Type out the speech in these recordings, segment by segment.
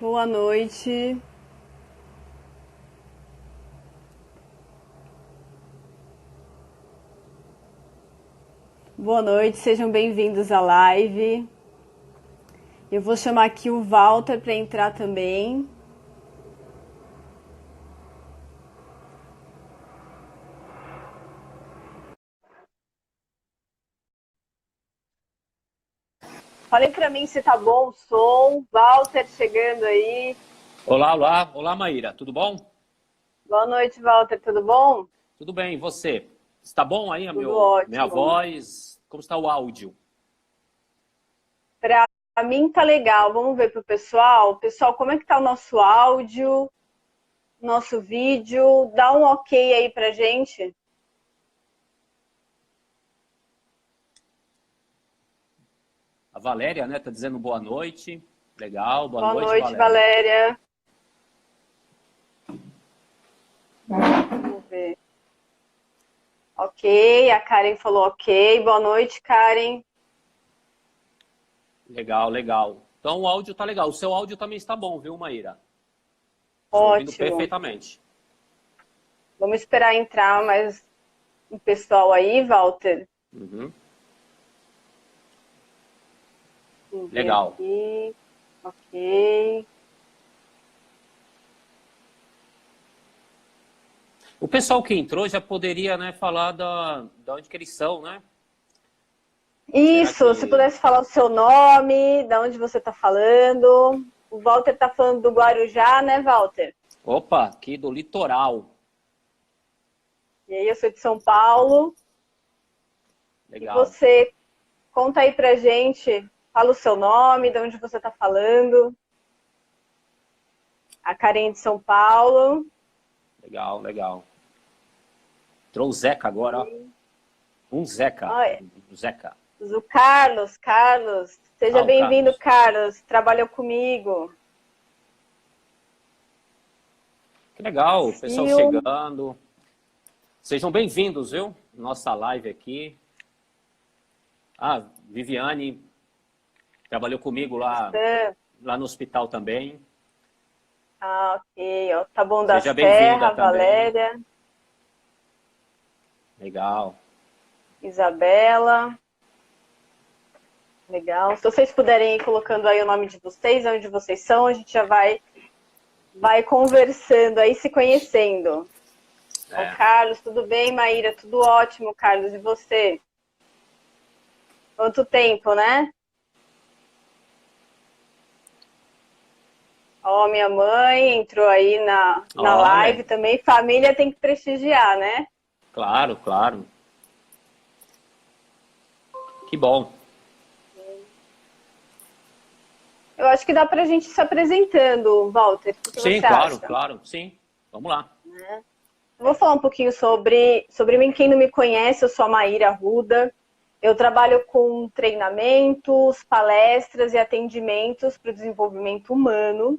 Boa noite. Boa noite, sejam bem-vindos à live. Eu vou chamar aqui o Walter para entrar também. Falem para mim se tá bom o som. Walter chegando aí. Olá, olá, olá Maíra, tudo bom? Boa noite, Walter, tudo bom? Tudo bem, e você? Está bom aí Tudo minha ótimo. voz? Como está o áudio? Para mim tá legal. Vamos ver pro pessoal. Pessoal, como é que tá o nosso áudio, nosso vídeo? Dá um ok aí pra gente. A Valéria, né, tá dizendo boa noite. Legal, boa Boa noite, noite, Valéria. Valéria. Vamos ver. Ok, a Karen falou ok. Boa noite, Karen. Legal, legal. Então o áudio tá legal. O seu áudio também está bom, viu, Maíra? Estou ouvindo Ótimo. perfeitamente. Vamos esperar entrar mais um pessoal aí, Walter. Uhum. Vamos ver Legal. aqui. Ok. O pessoal que entrou já poderia, né, falar da onde que eles são, né? Será Isso, se que... pudesse falar o seu nome, de onde você está falando. O Walter está falando do Guarujá, né, Walter? Opa, aqui do litoral. E aí, eu sou de São Paulo. E Legal. você, conta aí pra gente, fala o seu nome, de onde você está falando. A Karen de São Paulo. Legal, legal. Entrou o Zeca agora, ó. Um Zeca. Olha, Zeca. o Carlos. Seja Ah, o bem-vindo, Carlos. Carlos. Trabalhou comigo. Que legal, o pessoal Sil, chegando. Sejam bem-vindos, viu? Nossa live aqui. Ah, Viviane trabalhou comigo lá no hospital também. ah, ok. Ó, tá bom Seja das bem-vinda Terras, também. Valéria, Legal. Isabela. Legal. Se vocês puderem ir colocando aí o nome de vocês, onde vocês são, a gente já vai conversando aí, se conhecendo. Ó, É. Carlos, tudo bem, Maíra? Tudo ótimo, Carlos. E você? Quanto tempo, né? Ó, minha mãe entrou aí na Olha, live também. Família tem que prestigiar, né? claro, claro. Que bom. Eu acho que dá pra gente ir se apresentando, Walter. O que Sim, você claro, acha? claro, sim. Vamos lá. Eu vou falar um pouquinho sobre mim. Quem não me conhece, eu sou a Maíra Arruda. Eu trabalho com treinamentos, palestras e atendimentos para o desenvolvimento humano.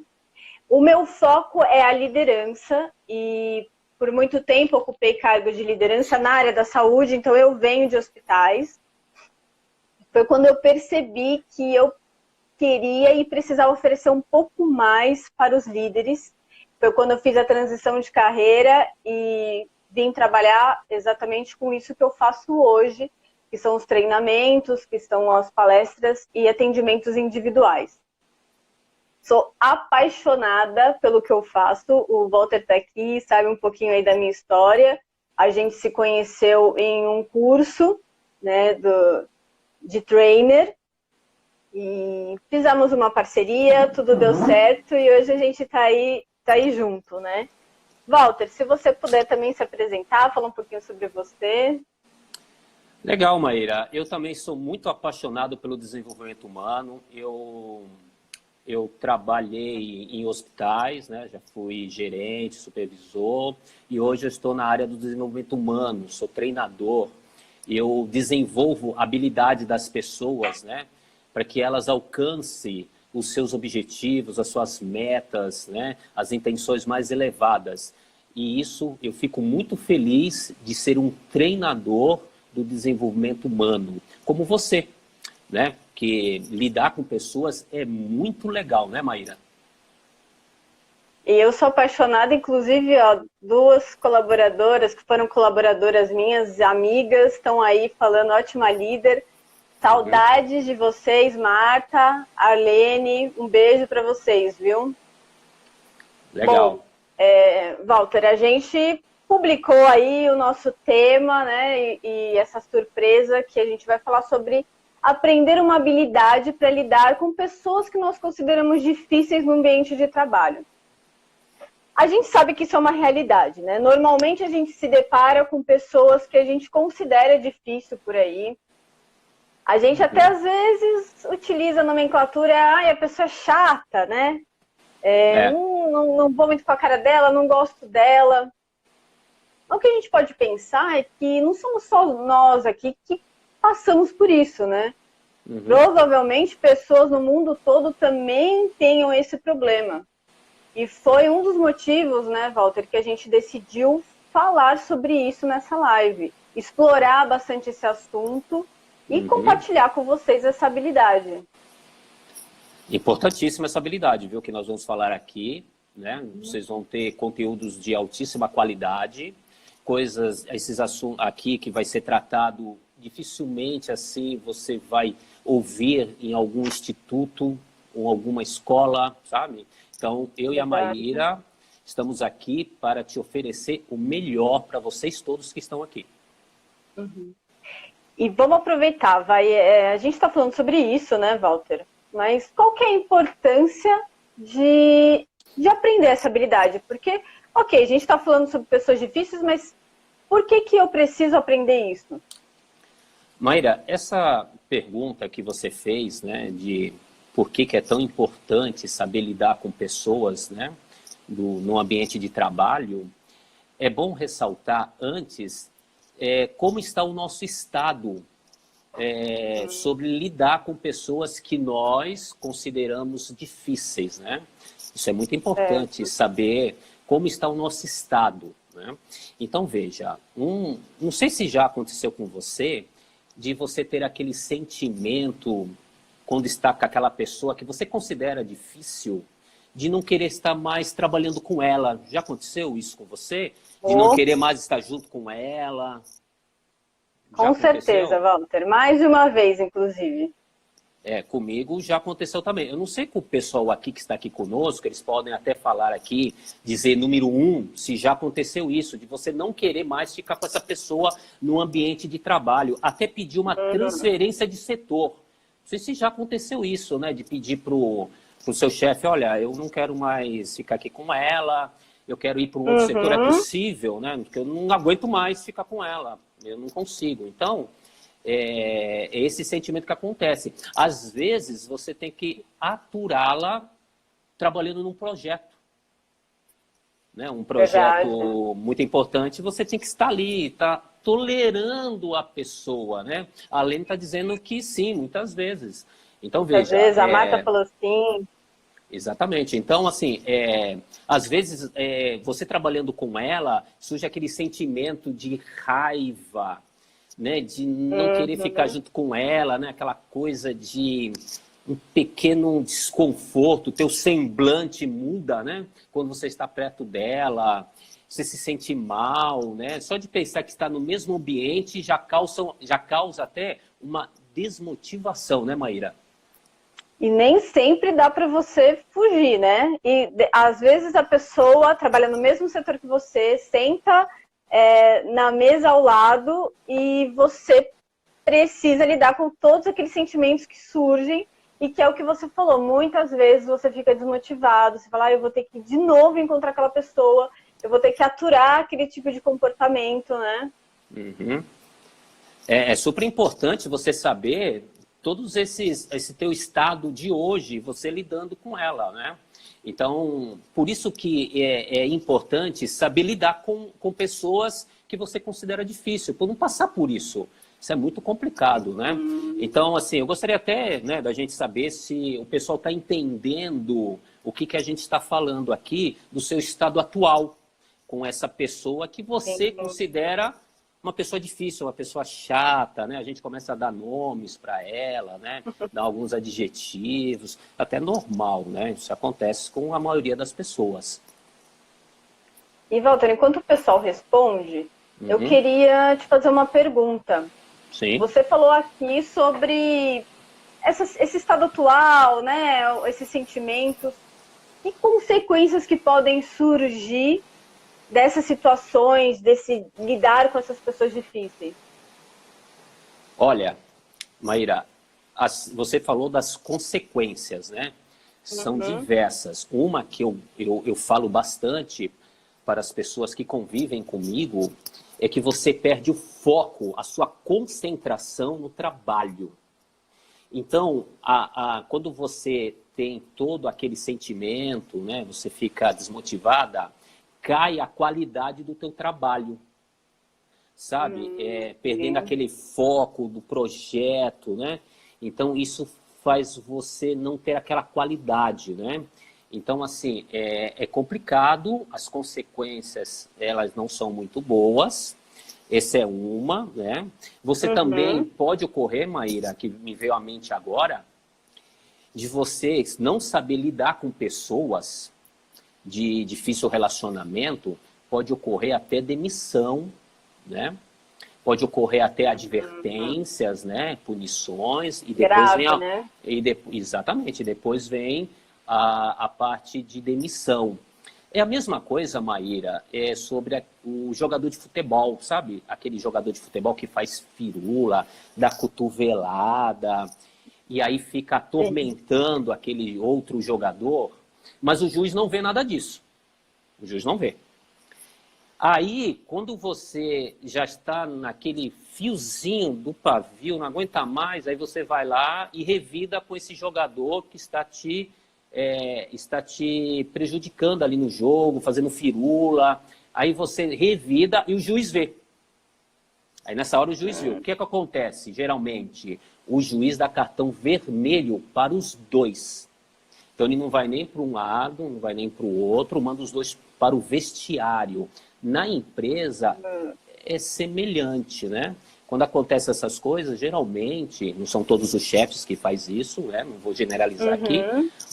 O meu foco é a liderança e por muito tempo ocupei cargo de liderança na área da saúde, então eu venho de hospitais. Foi quando eu percebi que eu queria e precisava oferecer um pouco mais para os líderes. Foi quando eu fiz a transição de carreira e vim trabalhar exatamente com isso que eu faço hoje, que são os treinamentos, que são as palestras e atendimentos individuais. Sou apaixonada pelo que eu faço. O Walter está aqui, sabe um pouquinho aí da minha história. A gente se conheceu em um curso, né, de trainer e fizemos uma parceria, tudo deu certo e hoje a gente tá aí junto, né? Walter, se você puder também se apresentar, falar um pouquinho sobre você. Legal, Maíra. Eu também sou muito apaixonado pelo desenvolvimento humano. Eu trabalhei em hospitais, né? Já fui gerente, supervisor e hoje eu estou na área do desenvolvimento humano, sou treinador. Eu desenvolvo a habilidade das pessoas, né? Para que elas alcancem os seus objetivos, as suas metas, né? As intenções mais elevadas. E isso eu fico muito feliz de ser um treinador do desenvolvimento humano, como você, né? Que lidar com pessoas é muito legal, né, Maíra? E eu sou apaixonada, inclusive, ó, duas colaboradoras que foram colaboradoras minhas, amigas, estão aí falando, ótima líder. Saudades de vocês, Marta, Arlene, um beijo para vocês, viu? Legal. Bom, Walter, a gente publicou aí o nosso tema, né, e essa surpresa que a gente vai falar sobre aprender uma habilidade para lidar com pessoas que nós consideramos difíceis no ambiente de trabalho. A gente sabe que isso é uma realidade, né? Normalmente a gente se depara com pessoas que a gente considera difícil por aí. A gente até às vezes utiliza a nomenclatura, a pessoa é chata, né? Não vou muito com a cara dela, não gosto dela. O que a gente pode pensar é que não somos só nós aqui que passamos por isso, né? Provavelmente pessoas no mundo todo também tenham esse problema. E foi um dos motivos, né, Walter, que a gente decidiu falar sobre isso nessa live. Explorar bastante esse assunto e compartilhar com vocês essa habilidade. Importantíssima essa habilidade, viu, que nós vamos falar aqui, né? Vocês vão ter conteúdos de altíssima qualidade, coisas, esses assuntos aqui que vai ser tratado dificilmente assim você vai ouvir em algum instituto ou alguma escola, sabe? Então, eu e a Maíra estamos aqui para te oferecer o melhor para vocês todos que estão aqui. E vamos aproveitar, a gente está falando sobre isso, né, Walter? Mas qual que é a importância de aprender essa habilidade? Porque, ok, a gente está falando sobre pessoas difíceis, mas por que eu preciso aprender isso? Maíra, essa pergunta que você fez, né, de por que é tão importante saber lidar com pessoas, né, no ambiente de trabalho, é bom ressaltar antes como está o nosso estado sobre lidar com pessoas que nós consideramos difíceis, né? Isso é muito importante saber como está o nosso estado, né? Então, veja, não sei se já aconteceu com você, de você ter aquele sentimento, quando está com aquela pessoa que você considera difícil, de não querer estar mais trabalhando com ela. Já aconteceu isso com você? De não querer mais estar junto com ela? Com certeza, Walter. Mais de uma vez, inclusive. Comigo já aconteceu também. Eu não sei com o pessoal aqui que está aqui conosco, eles podem até falar aqui, dizer número 1, se já aconteceu isso, de você não querer mais ficar com essa pessoa no ambiente de trabalho, até pedir uma transferência de setor. Não sei se já aconteceu isso, né, de pedir para o seu chefe, olha, eu não quero mais ficar aqui com ela, eu quero ir para um outro setor, é possível, né, porque eu não aguento mais ficar com ela, eu não consigo. Então, é esse sentimento que acontece. Às vezes, você tem que aturá-la trabalhando num projeto. Né? Um projeto muito importante, você tem que estar ali, tá tolerando a pessoa, né? A Lene está dizendo que sim, muitas vezes. Então, veja... Às vezes, a Marta falou sim. Exatamente. Então, assim, às vezes, você trabalhando com ela, surge aquele sentimento de raiva, né, de não querer ficar junto com ela, né, aquela coisa de um pequeno desconforto, teu semblante muda, né, quando você está perto dela, você se sente mal, né, só de pensar que está no mesmo ambiente já causa até uma desmotivação, né, Maíra? E nem sempre dá para você fugir, né? E às vezes a pessoa trabalha no mesmo setor que você, senta na mesa ao lado e você precisa lidar com todos aqueles sentimentos que surgem e que é o que você falou. Muitas vezes você fica desmotivado, você fala, eu vou ter que de novo encontrar aquela pessoa, eu vou ter que aturar aquele tipo de comportamento, né? É super importante você saber todos esse teu estado de hoje, você lidando com ela, né? Então, por isso que é importante saber lidar com pessoas que você considera difícil, por não passar por isso. Isso é muito complicado, né? Então, assim, eu gostaria até, né, da gente saber se o pessoal está entendendo o que a gente está falando aqui do seu estado atual com essa pessoa que você considera uma pessoa difícil, uma pessoa chata, né? A gente começa a dar nomes para ela, né? Dar alguns adjetivos, até normal, né? Isso acontece com a maioria das pessoas. E, Walter, enquanto o pessoal responde, eu queria te fazer uma pergunta. Sim. Você falou aqui sobre esse estado atual, né? Esses sentimentos. Que consequências que podem surgir dessas situações, desse lidar com essas pessoas difíceis? Olha, Maíra, você falou das consequências, né? São diversas. Uma que eu falo bastante para as pessoas que convivem comigo é que você perde o foco, a sua concentração no trabalho. Então, quando você tem todo aquele sentimento, né, você fica desmotivada, cai a qualidade do teu trabalho, sabe? Perdendo aquele foco do projeto, né? Então, isso faz você não ter aquela qualidade, né? Então, assim, é complicado, as consequências, elas não são muito boas. Essa é uma, né? Você também pode ocorrer, Maíra, que me veio à mente agora, de você não saber lidar com pessoas de difícil relacionamento, pode ocorrer até demissão, né? Pode ocorrer até advertências, né? Punições, e depois Grave, vem né? Exatamente, depois vem a parte de demissão. É a mesma coisa, Maíra, sobre o jogador de futebol, sabe? Aquele jogador de futebol que faz firula, dá cotovelada, e aí fica atormentando aquele outro jogador, mas o juiz não vê nada disso. O juiz não vê. Aí, quando você já está naquele fiozinho do pavio, não aguenta mais, aí você vai lá e revida com esse jogador que está te prejudicando ali no jogo, fazendo firula. Aí você revida e o juiz vê. Aí nessa hora o juiz viu. O que é que acontece? Geralmente, o juiz dá cartão vermelho para os dois. Então ele não vai nem para um lado, não vai nem para o outro, manda os dois para o vestiário. Na empresa é semelhante, né? Quando acontecem essas coisas, geralmente, não são todos os chefes que faz isso, né? Não vou generalizar aqui,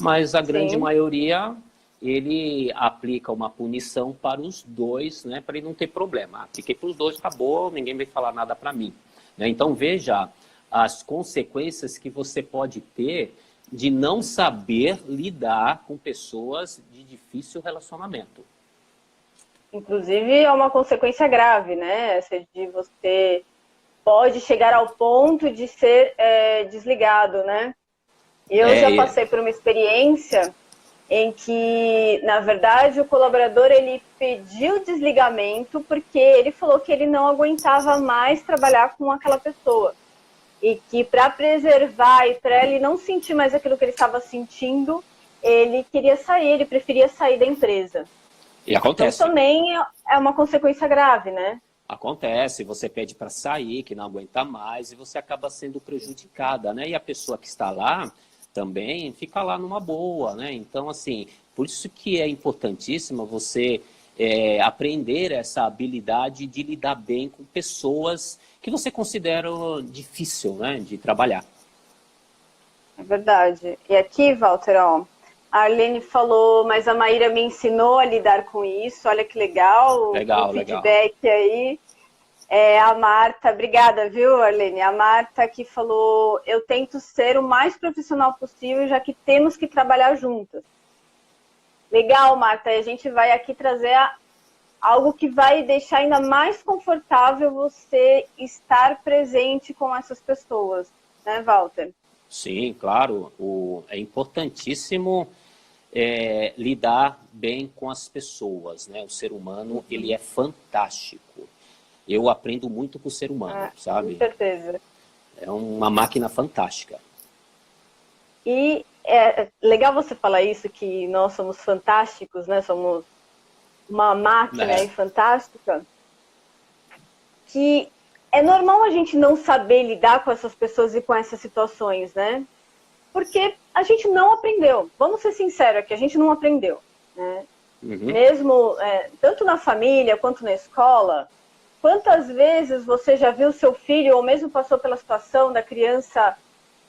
mas a grande maioria, ele aplica uma punição para os dois, né? Para ele não ter problema. Apliquei para os dois, acabou, ninguém vai falar nada para mim. Né? Então, veja as consequências que você pode ter de não saber lidar com pessoas de difícil relacionamento. Inclusive, é uma consequência grave, né? Essa de você pode chegar ao ponto de ser desligado, né? Eu já passei por uma experiência em que, na verdade, o colaborador ele pediu desligamento porque ele falou que ele não aguentava mais trabalhar com aquela pessoa. E que para preservar e para ele não sentir mais aquilo que ele estava sentindo, ele queria sair, ele preferia sair da empresa. E acontece. Então também é uma consequência grave, né? Acontece, você pede para sair, que não aguenta mais, e você acaba sendo prejudicada, né? E a pessoa que está lá também fica lá numa boa, né? Então, assim, por isso que é importantíssimo você aprender essa habilidade de lidar bem com pessoas que você considera difícil, né? De trabalhar. É verdade. E aqui, Walter, ó, a Arlene falou, mas a Maíra me ensinou a lidar com isso. Olha que legal, Legal, o feedback aí. A Marta, obrigada, viu, Arlene? A Marta que falou, eu tento ser o mais profissional possível, já que temos que trabalhar juntas. Legal, Marta, a gente vai aqui trazer algo que vai deixar ainda mais confortável você estar presente com essas pessoas, né, Walter? Sim, claro. É importantíssimo lidar bem com as pessoas, né? O ser humano, ele é fantástico. Eu aprendo muito com o ser humano, sabe? Com certeza. É uma máquina fantástica. E é legal você falar isso, que nós somos fantásticos, né? Somos uma máquina fantástica. Que é normal a gente não saber lidar com essas pessoas e com essas situações, né? Porque a gente não aprendeu. Vamos ser sinceros aqui, a gente não aprendeu. Né? Mesmo, tanto na família quanto na escola, quantas vezes você já viu seu filho, ou mesmo passou pela situação da criança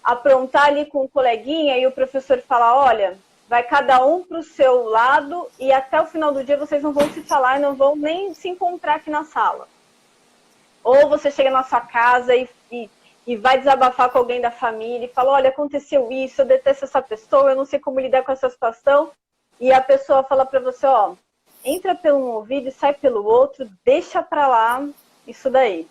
aprontar ali com um coleguinha e o professor fala, olha, vai cada um para o seu lado e até o final do dia vocês não vão se falar e não vão nem se encontrar aqui na sala. Ou você chega na sua casa e vai desabafar com alguém da família e fala, olha, aconteceu isso, eu detesto essa pessoa, eu não sei como lidar com essa situação. E a pessoa fala para você, ó, entra pelo um ouvido e sai pelo outro, deixa para lá isso daí.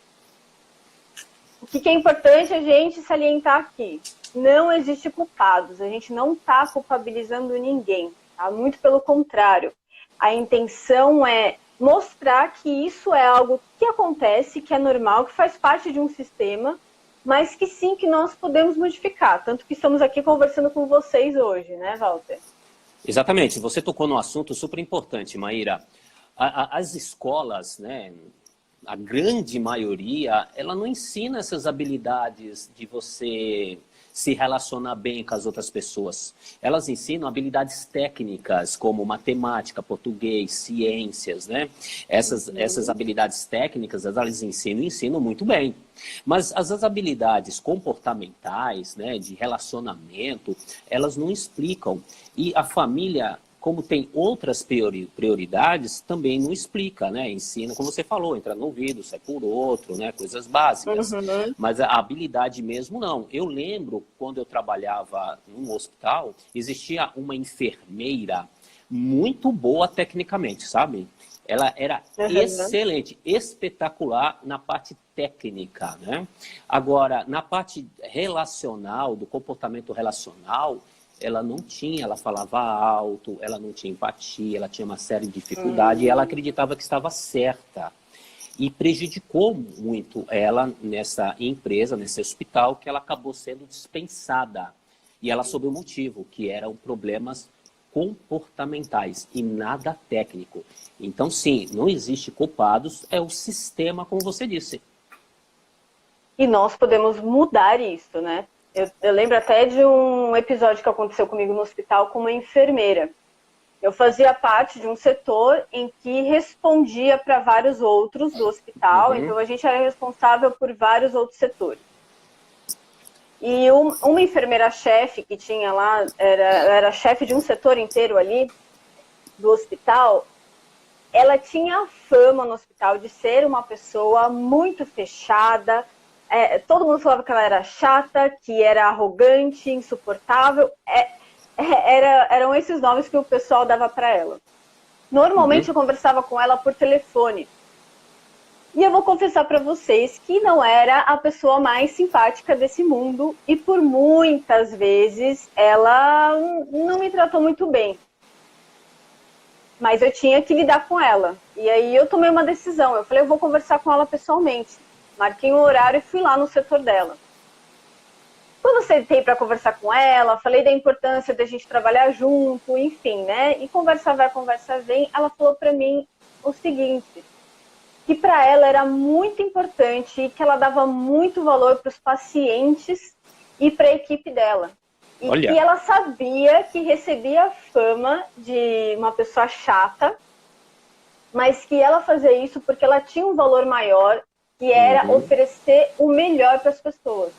O que é importante a gente salientar aqui? Não existe culpados, a gente não está culpabilizando ninguém, tá? Muito pelo contrário. A intenção é mostrar que isso é algo que acontece, que é normal, que faz parte de um sistema, mas que sim, que nós podemos modificar. Tanto que estamos aqui conversando com vocês hoje, né, Walter? Exatamente. Você tocou num assunto super importante, Maíra. As escolas, né, a grande maioria, ela não ensina essas habilidades de você se relacionar bem com as outras pessoas. Elas ensinam habilidades técnicas, como matemática, português, ciências, né? Essas habilidades técnicas, elas ensinam muito bem. Mas as habilidades comportamentais, né, de relacionamento, elas não explicam. E a família, como tem outras prioridades, também não explica, né? Ensina, como você falou, entra no ouvido, sai por outro, né? Coisas básicas. Uhum. Mas a habilidade mesmo, não. Eu lembro, quando eu trabalhava num hospital, existia uma enfermeira muito boa tecnicamente, sabe? Ela era excelente, espetacular na parte técnica, né? Agora, na parte relacional, do comportamento relacional, ela não tinha, ela falava alto, ela não tinha empatia, ela tinha uma série de dificuldades e ela acreditava que estava certa. E prejudicou muito ela nessa empresa, nesse hospital, que ela acabou sendo dispensada. E ela soube o motivo, que eram problemas comportamentais e nada técnico. Então, sim, não existe culpados, é o sistema, como você disse. E nós podemos mudar isso, né? Eu lembro até de um episódio que aconteceu comigo no hospital com uma enfermeira. Eu fazia parte de um setor em que respondia para vários outros do hospital, então a gente era responsável por vários outros setores. E uma enfermeira-chefe que tinha lá, era chefe de um setor inteiro ali do hospital, ela tinha fama no hospital de ser uma pessoa muito fechada. Todo mundo falava que ela era chata, que era arrogante, insuportável. Eram esses nomes que o pessoal dava para ela. Normalmente eu conversava com ela por telefone. E eu vou confessar para vocês que não era a pessoa mais simpática desse mundo. E por muitas vezes ela não me tratou muito bem. Mas eu tinha que lidar com ela. E aí eu tomei uma decisão. Eu falei, eu vou conversar com ela pessoalmente. Marquei um horário e fui lá no setor dela. Quando eu sentei para conversar com ela, falei da importância da gente trabalhar junto, enfim, né? E conversa vai, conversa vem, ela falou para mim o seguinte, que para ela era muito importante e que ela dava muito valor para os pacientes e para a equipe dela. E que ela sabia que recebia fama de uma pessoa chata, mas que ela fazia isso porque ela tinha um valor maior, que era oferecer o melhor para as pessoas.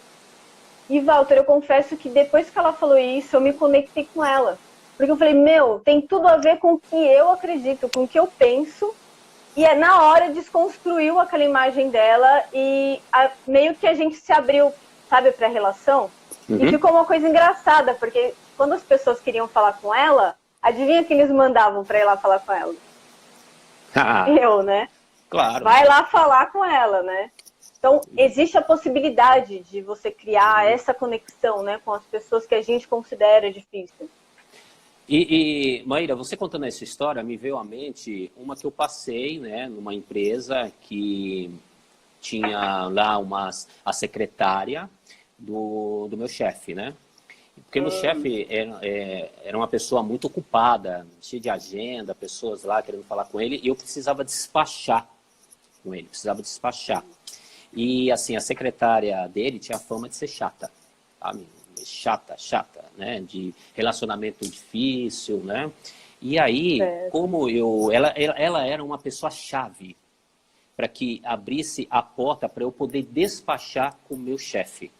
E, Walter, eu confesso que depois que ela falou isso, eu me conectei com ela. Porque eu falei, tem tudo a ver com o que eu acredito, com o que eu penso. E na hora desconstruiu aquela imagem dela e meio que a gente se abriu, sabe, para a relação. E ficou uma coisa engraçada, porque quando as pessoas queriam falar com ela, adivinha que eles mandavam para ir lá falar com ela? Eu, né? Claro. Vai lá falar com ela, né? Então, existe a possibilidade de você criar essa conexão, né, com as pessoas que a gente considera difícil. E Maíra, você contando essa história, me veio à mente uma que eu passei, né, numa empresa que tinha lá a secretária do meu chefe, né? Porque meu chefe era uma pessoa muito ocupada, cheia de agenda, pessoas lá querendo falar com ele, e eu precisava despachar com ele, precisava despachar. E, assim, a secretária dele tinha fama de ser chata, sabe? Chata, né? De relacionamento difícil, né? E aí, como ela era uma pessoa-chave para que abrisse a porta para eu poder despachar com o meu chefe.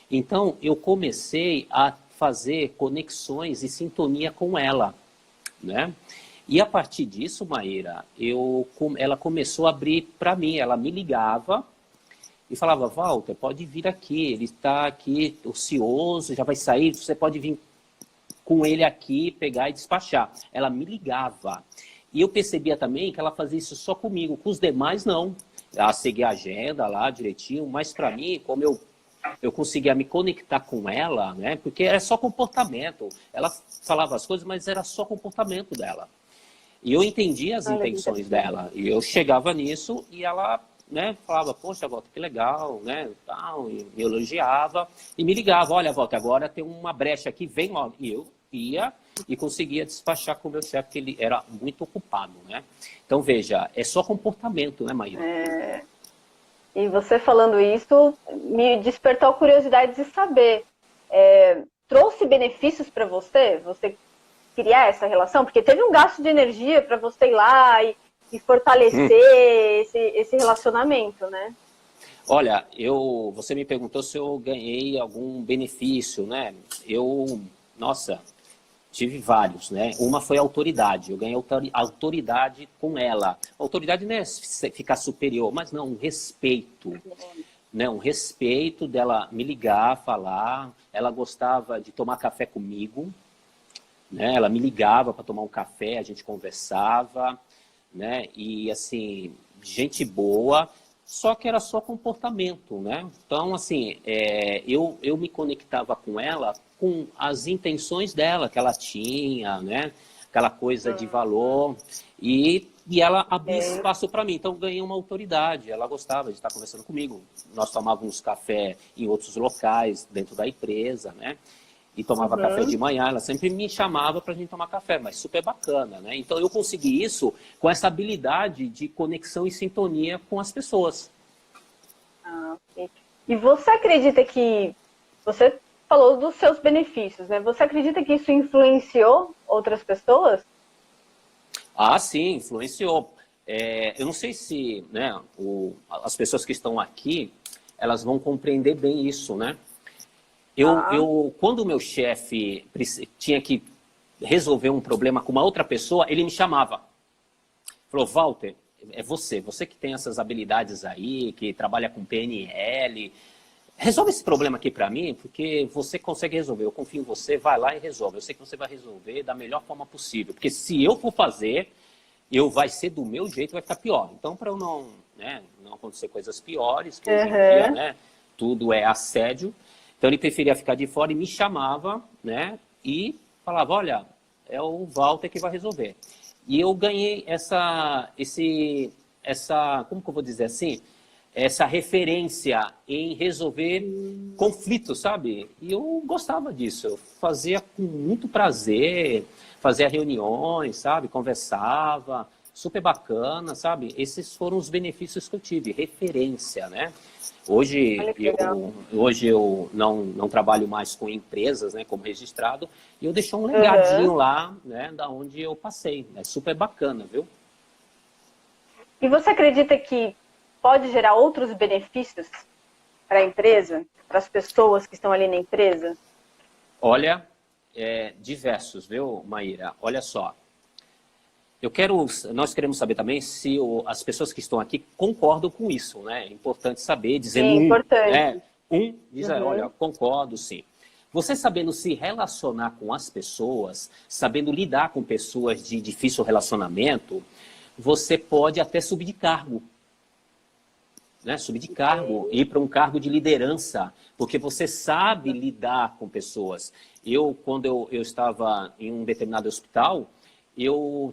Então, eu comecei a fazer conexões e sintonia com ela, né? E a partir disso, Maíra, ela começou a abrir para mim, ela me ligava e falava, Walter, pode vir aqui, ele está aqui ocioso, já vai sair, você pode vir com ele aqui, pegar e despachar. Ela me ligava. E eu percebia também que ela fazia isso só comigo, com os demais não. Ela seguia a agenda lá direitinho, mas para mim, como eu conseguia me conectar com ela, né? Porque era só comportamento. Ela falava as coisas, mas era só comportamento dela. E eu entendia as intenções dela. E eu chegava nisso e ela, né, falava, poxa, Walter, que legal, né? Tal, e me elogiava e me ligava, olha, Walter, agora tem uma brecha aqui, vem logo. E eu ia e conseguia despachar com o meu chefe, porque ele era muito ocupado, né? Então, veja, é só comportamento, né, Maíra? E você falando isso me despertou a curiosidade de saber. Trouxe benefícios para você? Você criar essa relação? Porque teve um gasto de energia para você ir lá e fortalecer esse relacionamento, né? Olha, você me perguntou se eu ganhei algum benefício, né? Nossa, tive vários, né? Uma foi a autoridade. Eu ganhei autoridade com ela. Autoridade não é ficar superior, mas não, um respeito. Né? Um respeito dela me ligar, falar. Ela gostava de tomar café comigo. Né? Ela me ligava para tomar um café, a gente conversava. Né? E, assim, gente boa. Só que era só comportamento, né? Então, assim, eu me conectava com ela com as intenções dela, que ela tinha, né? Aquela coisa de valor. E ela abria espaço para mim. Então, eu ganhei uma autoridade. Ela gostava de estar conversando comigo. Nós tomávamos café em outros locais, dentro da empresa, né? E tomava café de manhã, ela sempre me chamava para a gente tomar café, mas super bacana, né? Então eu consegui isso com essa habilidade de conexão e sintonia com as pessoas. Okay. E você acredita que, você falou dos seus benefícios, né? Você acredita que isso influenciou outras pessoas? Ah, sim, influenciou. Eu não sei se, né, as pessoas que estão aqui, elas vão compreender bem isso, né? Quando o meu chefe tinha que resolver um problema com uma outra pessoa, ele me chamava. Falou, Walter, é você que tem essas habilidades aí, que trabalha com PNL. Resolve esse problema aqui para mim, porque você consegue resolver. Eu confio em você, vai lá e resolve. Eu sei que você vai resolver da melhor forma possível. Porque se eu for fazer, vai ser do meu jeito, vai ficar pior. Então, para eu não acontecer coisas piores, que hoje em dia, né, tudo é assédio. Então, ele preferia ficar de fora e me chamava, né? E falava, olha, é o Walter que vai resolver. E eu ganhei como que eu vou dizer assim? Essa referência em resolver conflitos, sabe? E eu gostava disso. Eu fazia com muito prazer, fazia reuniões, sabe? Conversava, super bacana, sabe? Esses foram os benefícios que eu tive, referência, né? Hoje eu não trabalho mais com empresas, né, como registrado, e eu deixei um legadinho lá, né, da onde eu passei. É super bacana, viu? E você acredita que pode gerar outros benefícios para a empresa, para as pessoas que estão ali na empresa? Olha, diversos, viu, Maíra? Olha só. Nós queremos saber também se as pessoas que estão aqui concordam com isso, né? É importante saber, dizendo importante. Diz, olha, concordo, sim. Você sabendo se relacionar com as pessoas, sabendo lidar com pessoas de difícil relacionamento, você pode até subir de cargo. Né? Subir de cargo, ir para um cargo de liderança, porque você sabe lidar com pessoas. Quando eu estava em um determinado hospital,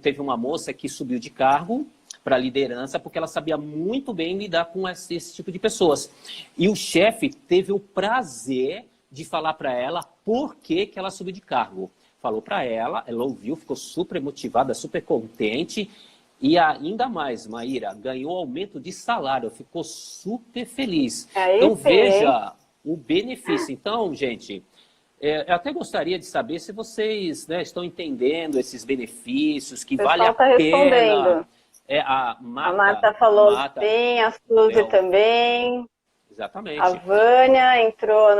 teve uma moça que subiu de cargo para liderança porque ela sabia muito bem lidar com esse tipo de pessoas. E o chefe teve o prazer de falar para ela por que ela subiu de cargo. Falou para ela ouviu, ficou super motivada, super contente. E ainda mais, Maíra, ganhou aumento de salário, ficou super feliz. Então veja o benefício. Então, gente... eu até gostaria de saber se vocês, né, estão entendendo esses benefícios, que vale a pena. Respondendo. A Marta falou bem, a Suzy também. Exatamente. A Vânia entrou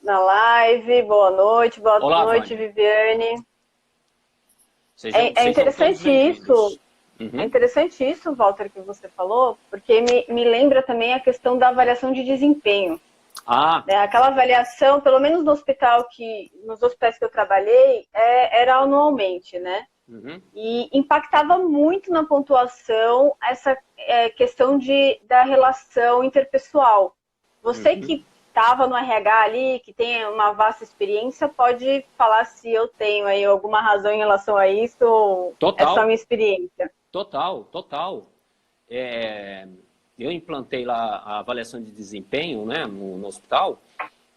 na live. Boa noite, Olá, noite, Vânia. Viviane. É Sejam todos interessante bem-vindos. isso. É interessante isso, Walter, que você falou, porque me lembra também a questão da avaliação de desempenho. Ah, Né? Aquela avaliação, pelo menos no hospital nos hospitais que eu trabalhei, era anualmente, né? uhum, E impactava muito na pontuação essa questão da relação interpessoal. Você uhum. que estava no RH ali, que tem uma vasta experiência, pode falar se eu tenho aí alguma razão em relação a isso ou é só a Total, minha experiência. total. É, eu implantei lá a avaliação de desempenho, né, no hospital,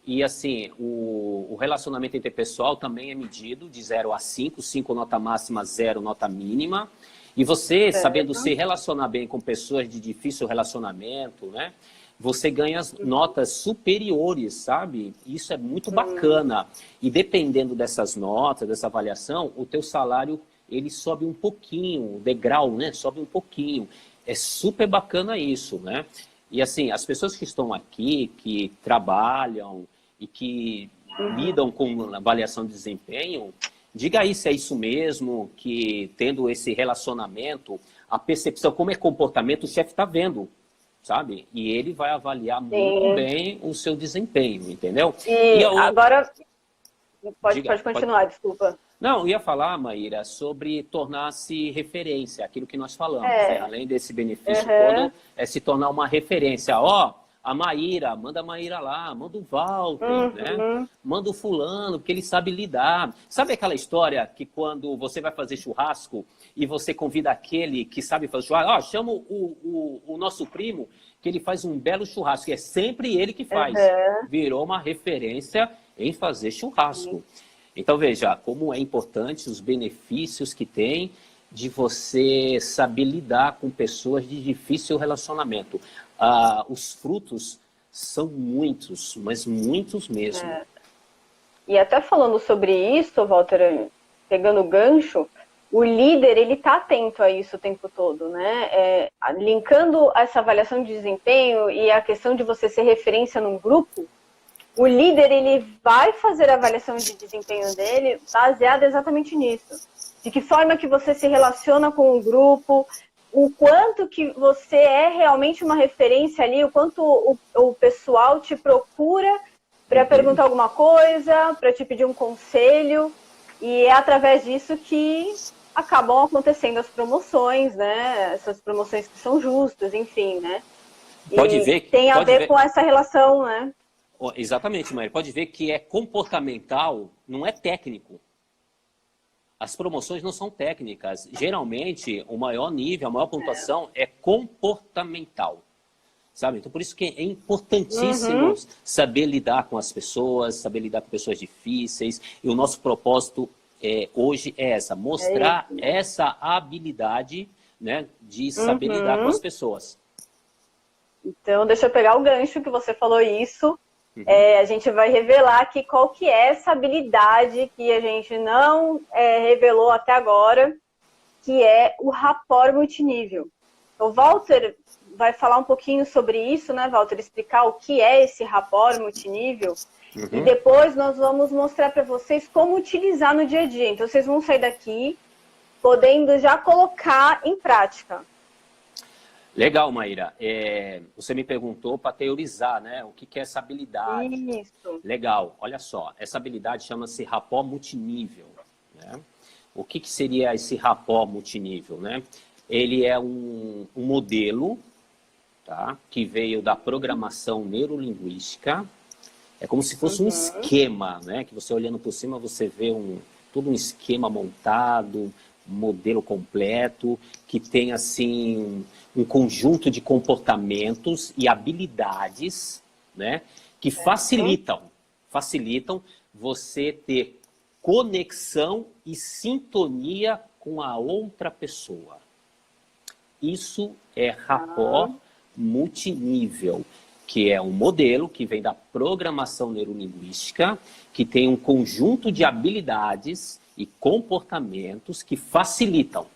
e assim, o relacionamento interpessoal também é medido de 0 a 5, 5 nota máxima, 0 nota mínima. E você, sabendo Certo? se relacionar bem com pessoas de difícil relacionamento, né, você ganha as notas superiores, sabe? Isso é muito bacana. E dependendo dessas notas, dessa avaliação, o teu salário ele sobe um pouquinho, o degrau, né, sobe um pouquinho. É super bacana isso, né? E assim, as pessoas que estão aqui, que trabalham e que lidam com avaliação de desempenho, diga aí se é isso mesmo, que tendo esse relacionamento, a percepção, como é comportamento, o chefe está vendo, sabe? E ele vai avaliar muito Sim. bem o seu desempenho, entendeu? E E a outra, agora, diga, pode pode. continuar, desculpa. Não, eu ia falar, Maíra, sobre tornar-se referência, aquilo que nós falamos, né? É, Além desse benefício todo, uhum, é se tornar uma referência. Ó, a Maíra, manda a Maíra lá, manda o Walter, né? uhum, Manda o fulano, porque ele sabe lidar. Sabe aquela história que quando você vai fazer churrasco e você convida aquele que sabe fazer churrasco, ó, chama o nosso primo, que ele faz um belo churrasco, e é sempre ele que faz. uhum. Virou uma referência em fazer churrasco. Então, veja como é importante os benefícios que tem de você saber lidar com pessoas de difícil relacionamento. Os frutos são muitos, mas muitos mesmo. E até falando sobre isso, Walter, pegando o gancho, o líder ele está atento a isso o tempo todo, né? Linkando essa avaliação de desempenho e a questão de você ser referência num grupo, o líder ele vai fazer a avaliação de desempenho dele baseada exatamente nisso. De que forma que você se relaciona com o grupo, o quanto que você é realmente uma referência ali, o quanto o pessoal te procura para perguntar alguma coisa, para te pedir um conselho, e é através disso que acabam acontecendo as promoções, né? Essas promoções que são justas, enfim, né? Pode E ver, tem a pode ver ver. com essa relação, né? Exatamente, Maria. Pode ver que é comportamental, não é técnico. As promoções não são técnicas. Geralmente, o maior nível, a maior pontuação é comportamental. Sabe? Então, por isso que é importantíssimo saber lidar com as pessoas, saber lidar com pessoas difíceis. E o nosso propósito hoje é mostrar essa habilidade, né, de saber lidar com as pessoas. Então, deixa eu pegar o gancho que você falou isso. Uhum. A gente vai revelar aqui qual que é essa habilidade que a gente não revelou até agora, que é o rapport multinível. O Walter vai falar um pouquinho sobre isso, né, Walter? Explicar o que é esse rapport multinível. E depois nós vamos mostrar para vocês como utilizar no dia a dia. Então, vocês vão sair daqui podendo já colocar em prática. Legal, Maíra. Você me perguntou para teorizar, né? O que é essa habilidade? Isso. Legal. Olha só, essa habilidade chama-se rapport multinível, né? O que seria esse rapport multinível, né? Ele é um modelo, tá? Que veio da programação neurolinguística. É como se fosse um esquema, né? Que você olhando por cima, você vê todo um esquema montado, um modelo completo, que tem, assim, um conjunto de comportamentos e habilidades, né? Que facilitam você ter conexão e sintonia com a outra pessoa. Isso é rapport multinível, que é um modelo que vem da programação neurolinguística, que tem um conjunto de habilidades e comportamentos que facilitam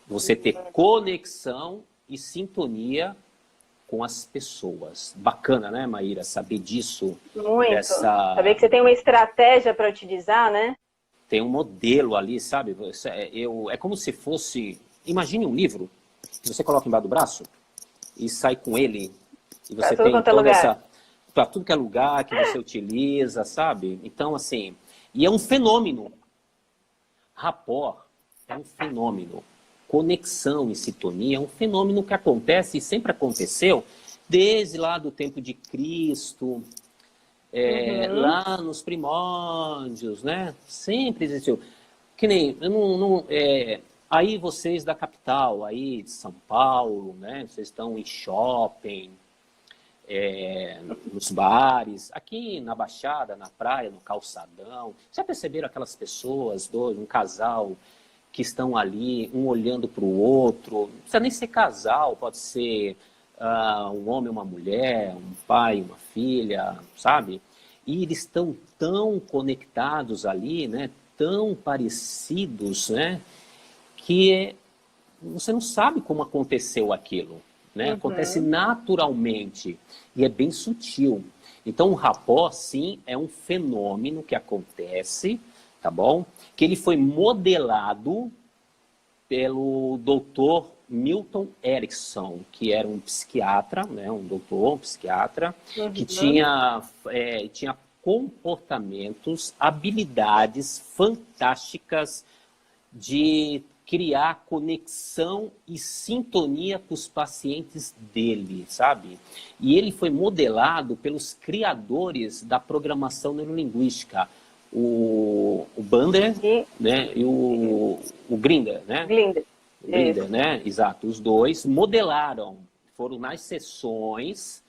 você ter conexão e sintonia com as pessoas. Bacana, né, Maíra, saber disso. Muito. Saber que você tem uma estratégia para utilizar, né? Tem um modelo ali, sabe? É como se fosse... Imagine um livro que você coloca embaixo do braço e sai com ele. E você tem toda essa... Para tudo que é lugar que você utiliza, sabe? Então, assim... E é um fenômeno. Rapport é um fenômeno. Conexão e sintonia é um fenômeno que acontece e sempre aconteceu desde lá do tempo de Cristo, lá nos primórdios, né? Sempre existiu. Que nem, aí vocês da capital, aí de São Paulo, né? Vocês estão em shopping, nos bares, aqui na Baixada, na praia, no calçadão. Já perceberam aquelas pessoas, um casal, que estão ali, um olhando para o outro? Não precisa nem ser casal, pode ser um homem, uma mulher, um pai, uma filha, sabe? E eles estão tão conectados ali, né? Tão parecidos, né? Que você não sabe como aconteceu aquilo, né? Acontece naturalmente e é bem sutil. Então, o rapport, sim, é um fenômeno que acontece, tá bom? Que ele foi modelado pelo doutor Milton Erickson, que era um psiquiatra, né? Um psiquiatra, que tinha comportamentos, habilidades fantásticas de criar conexão e sintonia com os pacientes dele, sabe? E ele foi modelado pelos criadores da programação neurolinguística, o Bandler, né? E o Grinder, né? Grinder, né? Exato. Os dois modelaram, foram nas sessões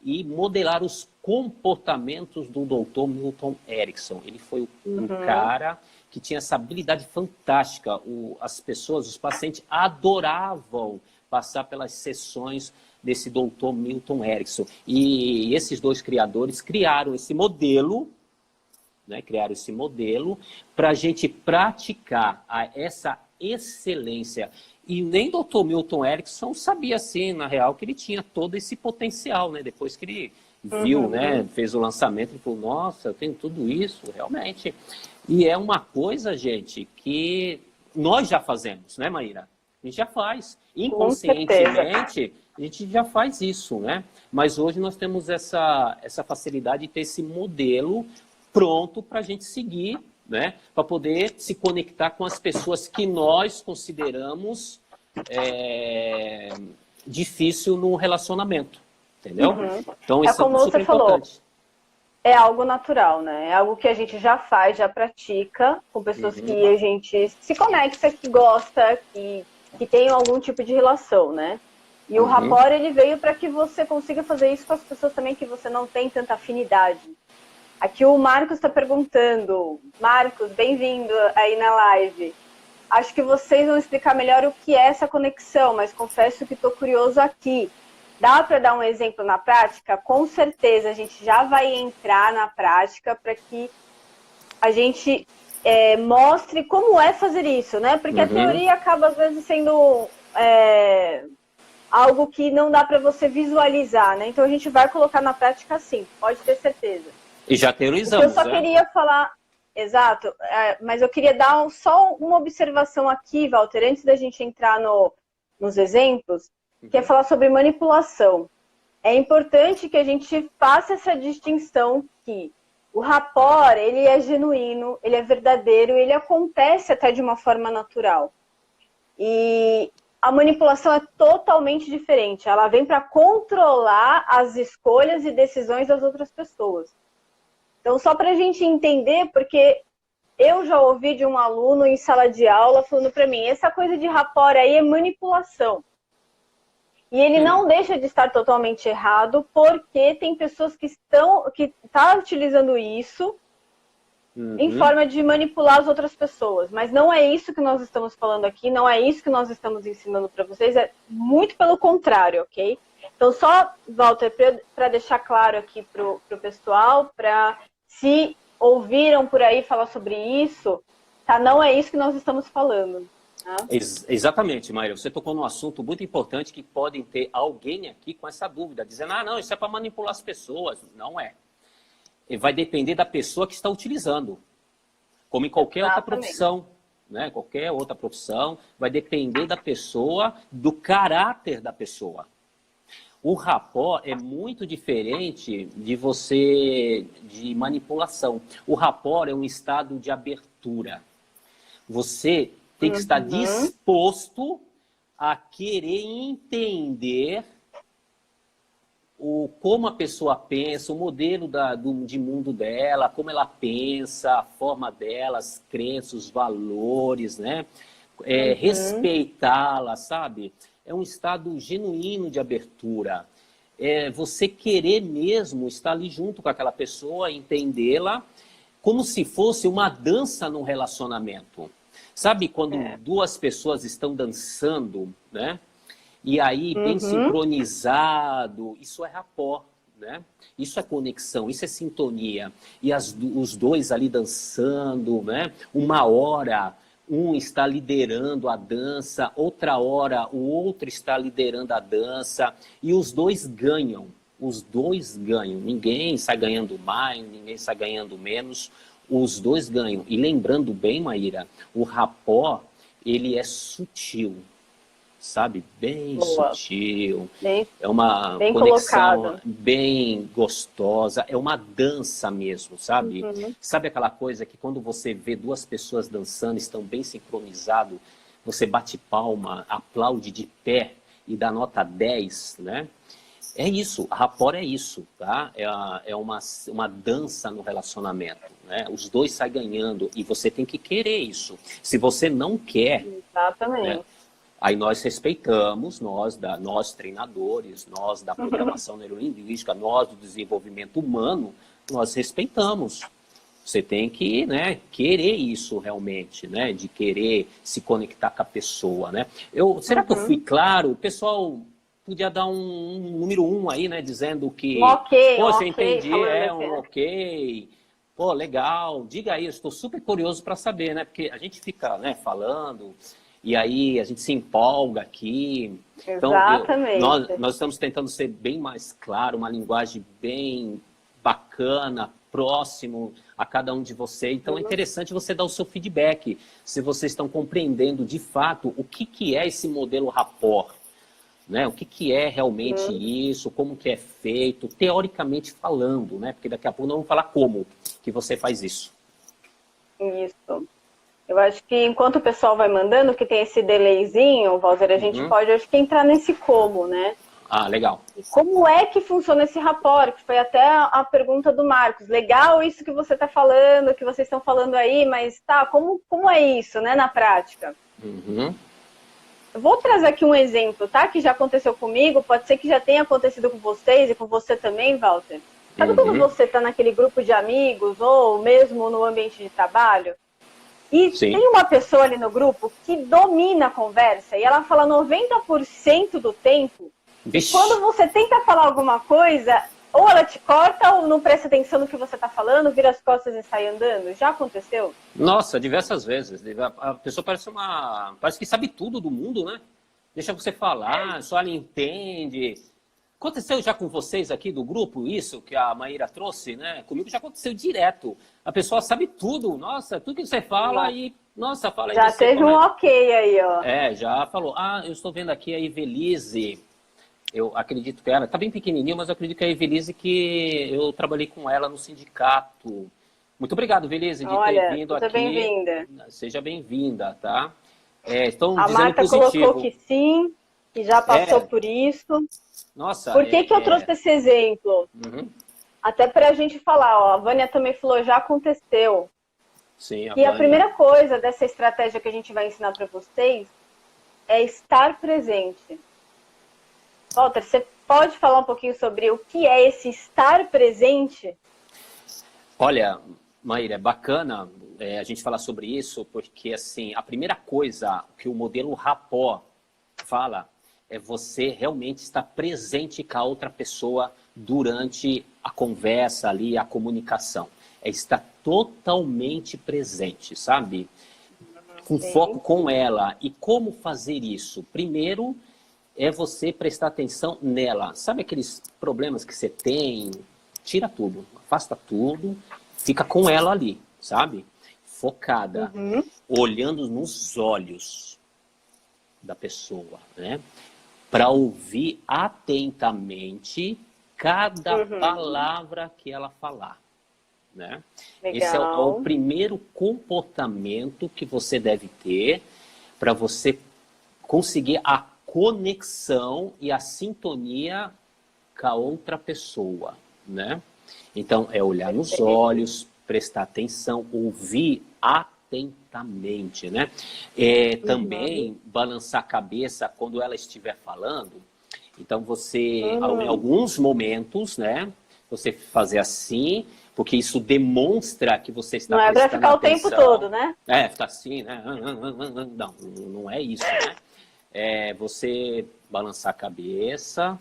e modelaram os comportamentos do Dr. Milton Erickson. Ele foi um cara que tinha essa habilidade fantástica. As pessoas, os pacientes, adoravam passar pelas sessões desse Dr. Milton Erickson. E esses dois criadores criaram esse modelo, né? Criaram esse modelo para a gente praticar essa excelência. E nem Dr. Milton Erickson sabia, assim, na real, que ele tinha todo esse potencial, né? Depois que ele viu, né? Fez o lançamento, ele falou, nossa, eu tenho tudo isso, realmente. E é uma coisa, gente, que nós já fazemos, né, Maíra? A gente já faz. Inconscientemente, a gente já faz isso, né? Mas hoje nós temos essa facilidade de ter esse modelo pronto para a gente seguir, né? Para poder se conectar com as pessoas que nós consideramos difícil no relacionamento, entendeu? Então isso como é super você falou, importante. é algo natural, né? É algo que a gente já faz, já pratica, com pessoas que a gente se conecta, que gosta, que tem algum tipo de relação, né? E o rapport, ele veio para que você consiga fazer isso com as pessoas também que você não tem tanta afinidade. Aqui o Marcos está perguntando. Marcos, bem-vindo aí na live. Acho que vocês vão explicar melhor o que é essa conexão, mas confesso que estou curioso aqui. Dá para dar um exemplo na prática? Com certeza, a gente já vai entrar na prática para que a gente mostre como é fazer isso, né? Porque a teoria acaba, às vezes, sendo algo que não dá para você visualizar, né? Então, a gente vai colocar na prática sim, pode ter certeza. E já teorizamos, eu só queria falar... Exato, mas eu queria dar só uma observação aqui, Walter, antes da gente entrar nos exemplos, que é falar sobre manipulação. É importante que a gente faça essa distinção que o rapport, ele é genuíno, ele é verdadeiro, ele acontece até de uma forma natural. E a manipulação é totalmente diferente. Ela vem para controlar as escolhas e decisões das outras pessoas. Então, só para a gente entender, porque eu já ouvi de um aluno em sala de aula falando para mim, essa coisa de rapport aí é manipulação. E ele não deixa de estar totalmente errado, porque tem pessoas que estão utilizando isso em forma de manipular as outras pessoas. Mas não é isso que nós estamos falando aqui, não é isso que nós estamos ensinando para vocês, é muito pelo contrário, ok? Então, só, Walter, para deixar claro aqui para o pessoal, para se ouviram por aí falar sobre isso, tá? Não é isso que nós estamos falando. Né? Exatamente, Maíra. Você tocou num assunto muito importante que podem ter alguém aqui com essa dúvida, dizendo, ah, não, isso é para manipular as pessoas. Não é. Vai depender da pessoa que está utilizando. Como em qualquer outra profissão, né? Qualquer outra profissão, vai depender da pessoa, do caráter da pessoa. O rapport é muito diferente de manipulação. O rapport é um estado de abertura. Você tem que estar disposto a querer entender como a pessoa pensa, o modelo de mundo dela, como ela pensa, a forma dela, as crenças, os valores, né? Respeitá-la, sabe? É um estado genuíno de abertura. É você querer mesmo estar ali junto com aquela pessoa, entendê-la, como se fosse uma dança num relacionamento. Sabe quando duas pessoas estão dançando, né? E aí, bem sincronizado, isso é rapport, né? Isso é conexão, isso é sintonia. E os dois ali dançando, né? Uma hora um está liderando a dança, outra hora o outro está liderando a dança, e os dois ganham. Os dois ganham. Ninguém sai ganhando mais, ninguém sai ganhando menos. Os dois ganham. E lembrando bem, Maíra, o rapport, ele é sutil. Sabe? Bem sutil. É uma bem conexão colocado. Bem gostosa. É uma dança mesmo, sabe? Sabe aquela coisa que quando você vê duas pessoas dançando, estão bem sincronizados, você bate palma, aplaude de pé e dá nota 10, né? É isso, a rapport é isso, tá? É uma dança no relacionamento, né? Os dois saem ganhando e você tem que querer isso. Se você não quer... Exatamente. Né? Aí nós respeitamos, nós treinadores, nós da programação neurolinguística, nós do desenvolvimento humano, nós respeitamos. Você tem que, né, querer isso realmente, né, de querer se conectar com a pessoa, né. Será que eu fui claro? O pessoal podia dar um número 1 aí, né, dizendo que... Você entendi, um ok. Pô, legal. Diga aí, eu estou super curioso para saber, né, porque a gente fica, né, falando... E aí a gente se empolga aqui. Exatamente. Então, nós estamos tentando ser bem mais claro, uma linguagem bem bacana, próximo a cada um de vocês. Então é interessante você dar o seu feedback, se vocês estão compreendendo de fato o que é esse modelo rapport, né? O que é realmente isso, como que é feito, teoricamente falando, né? Porque daqui a pouco nós vamos falar como que você faz isso. Isso. Eu acho que enquanto o pessoal vai mandando, que tem esse delayzinho, Walter, a gente pode, acho que, entrar nesse como, né? Ah, legal. E como é que funciona esse rapport? Que foi até a pergunta do Marcos. Legal isso que você está falando, que vocês estão falando aí, mas tá, como é isso, né, na prática? Eu vou trazer aqui um exemplo, tá? Que já aconteceu comigo, pode ser que já tenha acontecido com vocês e com você também, Walter. Sabe quando você está naquele grupo de amigos ou mesmo no ambiente de trabalho? E tem uma pessoa ali no grupo que domina a conversa e ela fala 90% do tempo. E quando você tenta falar alguma coisa, ou ela te corta ou não presta atenção no que você está falando, vira as costas e sai andando. Já aconteceu? Nossa, diversas vezes. A pessoa parece que sabe tudo do mundo, né? Deixa você falar, só ela entende. Aconteceu já com vocês aqui do grupo, isso que a Maíra trouxe, né? Comigo já aconteceu direto. A pessoa sabe tudo, nossa, tudo que você fala e... Nossa, fala aí já você. Teve um ok aí, ó. Já falou. Ah, eu estou vendo aqui a Evelise. Eu acredito que ela... Tá bem pequenininha, mas eu acredito que é a Evelise que eu trabalhei com ela no sindicato. Muito obrigado, Evelise, de ter vindo aqui. Seja bem-vinda. Seja bem-vinda, tá? Estão a dizendo Marta positivo. Colocou que sim, que já passou por isso. Nossa, por que eu trouxe esse exemplo? Até para a gente falar, ó, a Vânia também falou, já aconteceu. Sim, e a primeira coisa dessa estratégia que a gente vai ensinar para vocês é estar presente. Walter, você pode falar um pouquinho sobre o que é esse estar presente? Olha, Maíra, é bacana a gente falar sobre isso, porque assim, a primeira coisa que o modelo rapport fala é você realmente estar presente com a outra pessoa durante a conversa ali, a comunicação. É estar totalmente presente, sabe? com foco com ela. E como fazer isso? Primeiro é você prestar atenção nela. Sabe aqueles problemas que você tem? Tira tudo, afasta tudo, fica com ela ali, sabe? Focada, olhando nos olhos da pessoa, né? Para ouvir atentamente cada palavra que ela falar, né? Esse é o primeiro comportamento que você deve ter para você conseguir a conexão e a sintonia com a outra pessoa, né? Então, é olhar nos olhos, prestar atenção, ouvir atentamente, né? Também balançar a cabeça quando ela estiver falando. Então, você, em alguns momentos, né? Você fazer assim, porque isso demonstra que você está prestando atenção. Não é para ficar o tempo todo, né? Ficar assim, né? Não, não é isso, né? É você balançar a cabeça,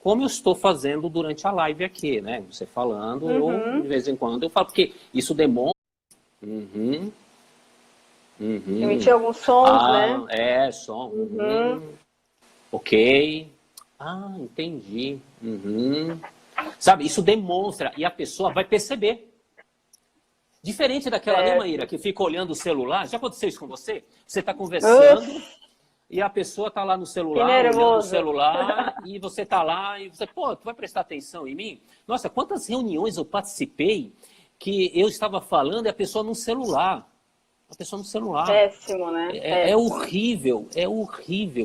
como eu estou fazendo durante a live aqui, né? Você falando, eu, de vez em quando, eu falo, porque isso demonstra... Emitir alguns sons, né? Som. Ok. Entendi. Sabe, isso demonstra, e a pessoa vai perceber. Diferente daquela, né, Maíra, que fica olhando o celular. Já aconteceu isso com você? Você está conversando e a pessoa está lá no celular, olhando o celular, e você está lá e você, pô, tu vai prestar atenção em mim? Nossa, quantas reuniões eu participei que eu estava falando e a pessoa no celular. A pessoa no celular. Péssimo, né? É horrível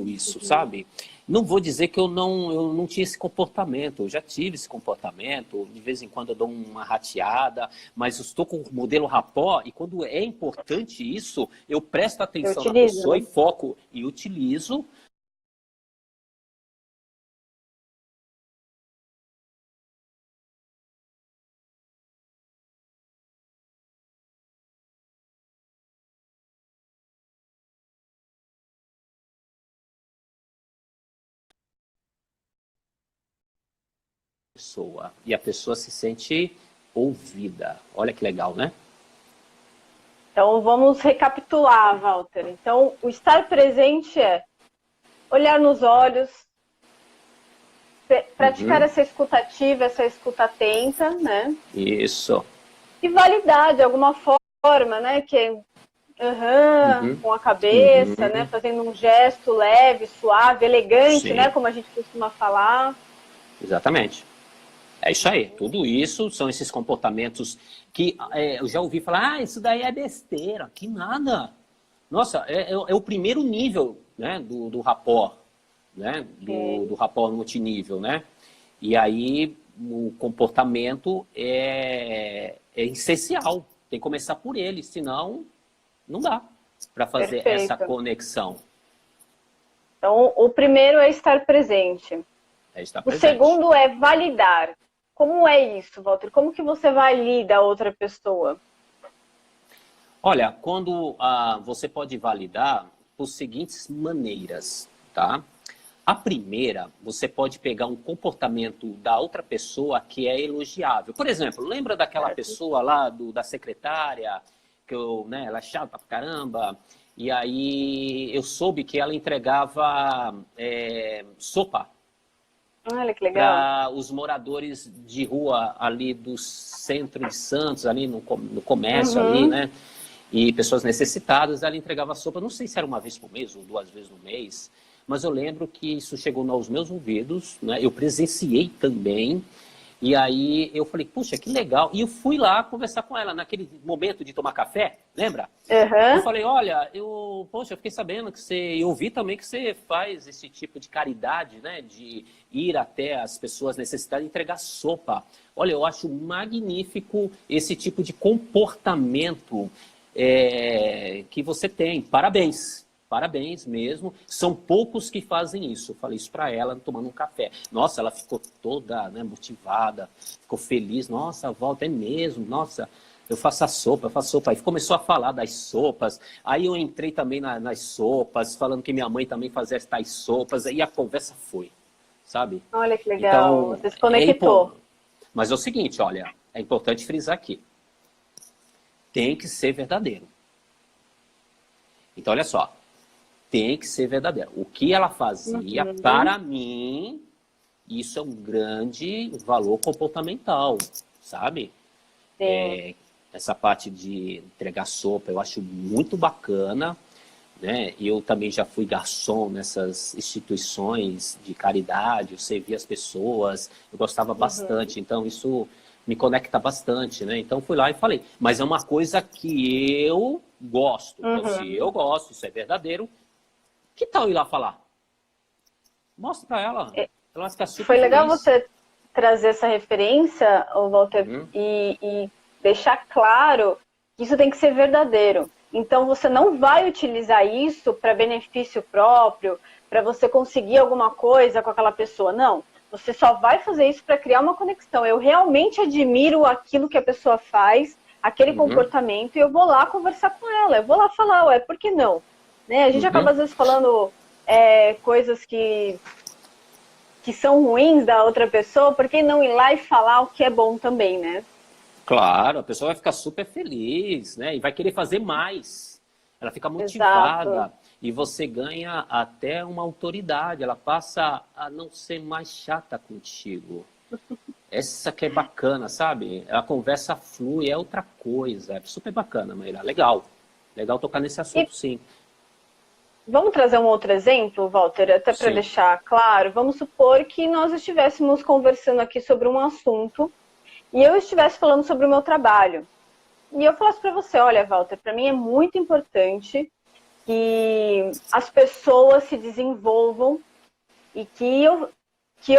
isso, sabe? Não vou dizer que eu não tinha esse comportamento, eu já tive esse comportamento, de vez em quando eu dou uma rateada, mas eu estou com o modelo rapó e quando é importante isso, eu presto atenção na pessoa, né? E foco e utilizo. E a pessoa se sente ouvida. Olha que legal, né? Então vamos recapitular, Walter. Então o estar presente é olhar nos olhos, praticar essa escuta ativa, essa escuta atenta, né? Isso. E validar de alguma forma, né? Que é com a cabeça, né? Fazendo um gesto leve, suave, elegante, né? Como a gente costuma falar. Exatamente. É isso aí. Tudo isso são esses comportamentos que eu já ouvi falar, isso daí é besteira. Que nada. Nossa, é o primeiro nível, né, do rapport, né? Do rapport multinível, né? E aí o comportamento é essencial. Tem que começar por ele, senão não dá para fazer essa conexão. Então, o primeiro é estar presente. O segundo é validar. Como é isso, Walter? Como que você valida a outra pessoa? Olha, quando você pode validar por seguintes maneiras, tá? A primeira, você pode pegar um comportamento da outra pessoa que é elogiável. Por exemplo, lembra daquela pessoa lá, da secretária, que ela é chata pra caramba, e aí eu soube que ela entregava sopa. Olha que legal. Para os moradores de rua ali do centro de Santos, ali no comércio ali, né? E pessoas necessitadas, ela entregava sopa, não sei se era uma vez por mês ou 2 vezes no mês, mas eu lembro que isso chegou aos meus ouvidos, né? Eu presenciei também, e aí eu falei, puxa, que legal. E eu fui lá conversar com ela naquele momento de tomar café, lembra? Eu falei, olha, eu fiquei sabendo que eu ouvi também que você faz esse tipo de caridade, né? De ir até as pessoas necessitadas e entregar sopa. Olha, eu acho magnífico esse tipo de comportamento que você tem. Parabéns. Parabéns mesmo. São poucos que fazem isso. Eu falei isso para ela tomando um café. Nossa, ela ficou toda, né, motivada, ficou feliz. Nossa, Walter, é mesmo. Nossa, eu faço sopa. Aí começou a falar das sopas. Aí eu entrei também nas sopas, falando que minha mãe também fazia tais sopas. E a conversa foi, sabe? Olha que legal. Então, você se conectou. Mas é o seguinte, olha, é importante frisar aqui. Tem que ser verdadeiro. Então, olha só, tem que ser verdadeiro. O que ela fazia, para mim, isso é um grande valor comportamental, sabe? Essa parte de entregar sopa, eu acho muito bacana, né? Eu também já fui garçom nessas instituições de caridade, eu servi as pessoas, eu gostava bastante, então isso me conecta bastante, né? Então fui lá e falei, mas é uma coisa que eu gosto. Então, se eu gosto, isso é verdadeiro, que tal ir lá falar? Mostra pra ela. Ela vai ficar super Foi legal feliz. você trazer essa referência, Walter, e deixar claro que isso tem que ser verdadeiro. Então, você não vai utilizar isso para benefício próprio, para você conseguir alguma coisa com aquela pessoa. Não. Você só vai fazer isso para criar uma conexão. Eu realmente admiro aquilo que a pessoa faz, aquele comportamento, e eu vou lá conversar com ela. Eu vou lá falar, ué, por que não? Né? A gente acaba, às vezes, falando coisas que são ruins da outra pessoa, por que não ir lá e falar o que é bom também, né? Claro, a pessoa vai ficar super feliz, né? E vai querer fazer mais. Ela fica motivada. Exato. E você ganha até uma autoridade. Ela passa a não ser mais chata contigo. Essa que é bacana, sabe? A conversa flui, é outra coisa. É super bacana, Maíra. Legal. Legal tocar nesse assunto, sim. Vamos trazer um outro exemplo, Walter, até para deixar claro. Vamos supor que nós estivéssemos conversando aqui sobre um assunto e eu estivesse falando sobre o meu trabalho. E eu falasse para você, olha, Walter, para mim é muito importante que as pessoas se desenvolvam e que eu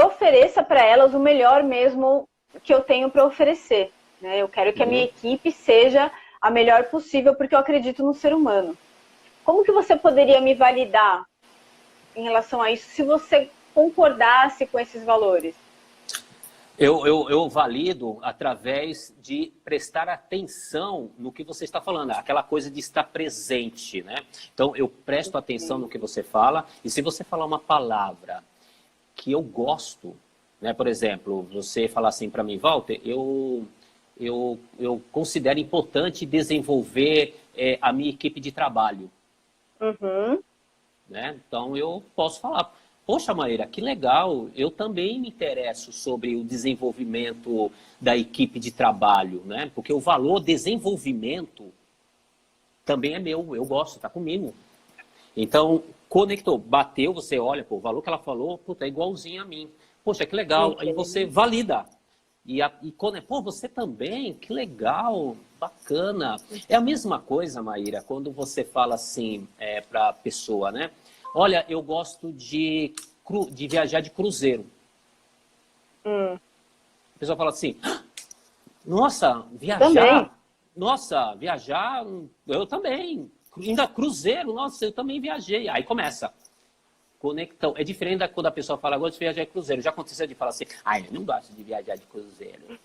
ofereça para elas o melhor mesmo que eu tenho para oferecer. Né? Eu quero que a minha equipe seja a melhor possível porque eu acredito no ser humano. Como que você poderia me validar em relação a isso, se você concordasse com esses valores? Eu valido através de prestar atenção no que você está falando, aquela coisa de estar presente, né? Então, eu presto atenção no que você fala, e se você falar uma palavra que eu gosto, né? Por exemplo, você falar assim para mim, Walter, eu considero importante desenvolver a minha equipe de trabalho. Né? Então, eu posso falar, poxa, Maíra, que legal, eu também me interesso sobre o desenvolvimento da equipe de trabalho, né? Porque o valor desenvolvimento também é meu, eu gosto, tá comigo. Então, conectou, bateu, você olha, pô, o valor que ela falou, puta, é igualzinho a mim. Poxa, que legal, aí você valida. Pô, você também, que legal, bacana. É a mesma coisa, Maíra, quando você fala assim para a pessoa, né? Olha, eu gosto de viajar de cruzeiro. A pessoa fala assim, nossa, viajar? Também. Nossa, viajar, eu também. Ainda cruzeiro, nossa, eu também viajei. Aí começa. Conectão. É diferente da quando a pessoa fala, gosto de viajar de cruzeiro. Já aconteceu de falar assim, eu não gosto de viajar de cruzeiro.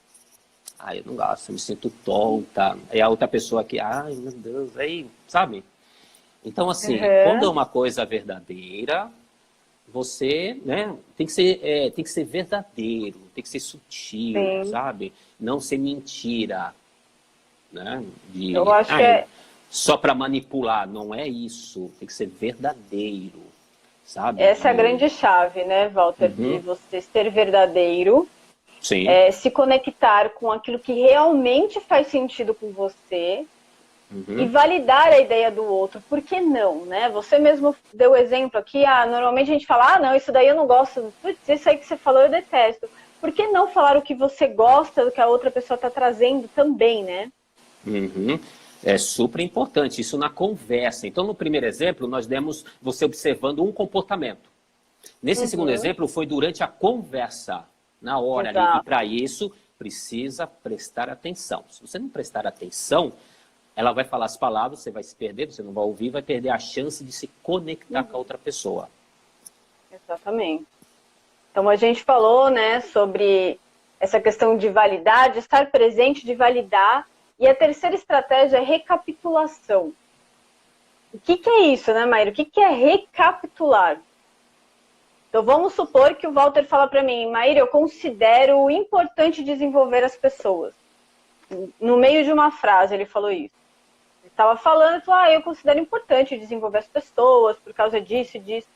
Eu não gosto, eu me sinto tonta. Aí a outra pessoa aqui, ai, meu Deus, aí, sabe? Então, assim, quando é uma coisa verdadeira, você, né, tem que ser verdadeiro, tem que ser sutil, sabe? Não ser mentira, né? Eu acho que só para manipular, não é isso. Tem que ser verdadeiro, sabe? Essa é a grande chave, né, Walter? De você ser verdadeiro, se conectar com aquilo que realmente faz sentido com você e validar a ideia do outro. Por que não, né? Você mesmo deu o exemplo aqui, normalmente a gente fala, não, isso daí eu não gosto, putz, isso aí que você falou eu detesto. Por que não falar o que você gosta do que a outra pessoa está trazendo também, né? É super importante isso na conversa. Então, no primeiro exemplo, nós demos você observando um comportamento. Nesse segundo exemplo, foi durante a conversa, na hora ali. E para isso, precisa prestar atenção. Se você não prestar atenção, ela vai falar as palavras, você vai se perder, você não vai ouvir, vai perder a chance de se conectar com a outra pessoa. Exatamente. Então, a gente falou, né, sobre essa questão de validar, de estar presente, de validar. E a terceira estratégia é recapitulação. O que é isso, né, Maíra? O que é recapitular? Então, vamos supor que o Walter fala para mim, Maíra, eu considero importante desenvolver as pessoas. No meio de uma frase, ele falou isso. Ele estava falando, eu considero importante desenvolver as pessoas por causa disso e disso.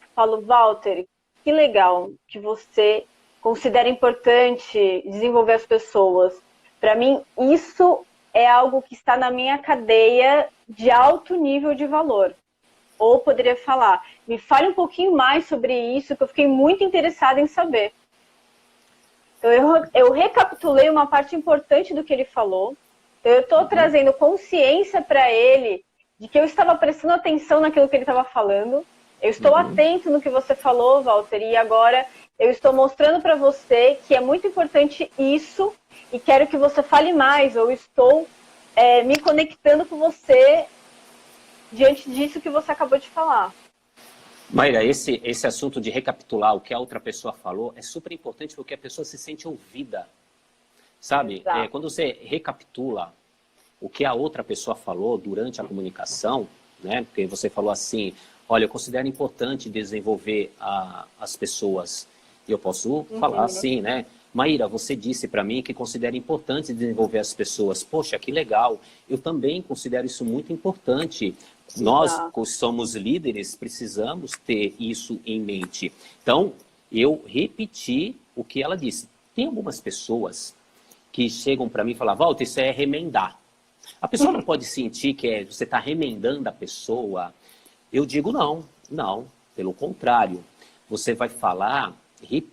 Eu falo, Walter, que legal que você considera importante desenvolver as pessoas. Para mim, isso é algo que está na minha cadeia de alto nível de valor. Ou poderia falar, me fale um pouquinho mais sobre isso, que eu fiquei muito interessada em saber. Então, eu recapitulei uma parte importante do que ele falou. Então, eu estou trazendo consciência para ele de que eu estava prestando atenção naquilo que ele estava falando. Eu estou atento no que você falou, Walter, e agora eu estou mostrando para você que é muito importante isso e quero que você fale mais. Eu estou me conectando com você diante disso que você acabou de falar. Maíra, esse assunto de recapitular o que a outra pessoa falou é super importante porque a pessoa se sente ouvida, sabe? Quando você recapitula o que a outra pessoa falou durante a comunicação, né? Porque você falou assim, olha, eu considero importante desenvolver as pessoas. Eu posso falar assim, né? Maíra, você disse para mim que considera importante desenvolver as pessoas. Poxa, que legal. Eu também considero isso muito importante. Nós, que somos líderes, precisamos ter isso em mente. Então, eu repeti o que ela disse. Tem algumas pessoas que chegam para mim e falam, Walter, isso é remendar. A pessoa não pode sentir que você está remendando a pessoa. Eu digo não, pelo contrário. Você vai falar,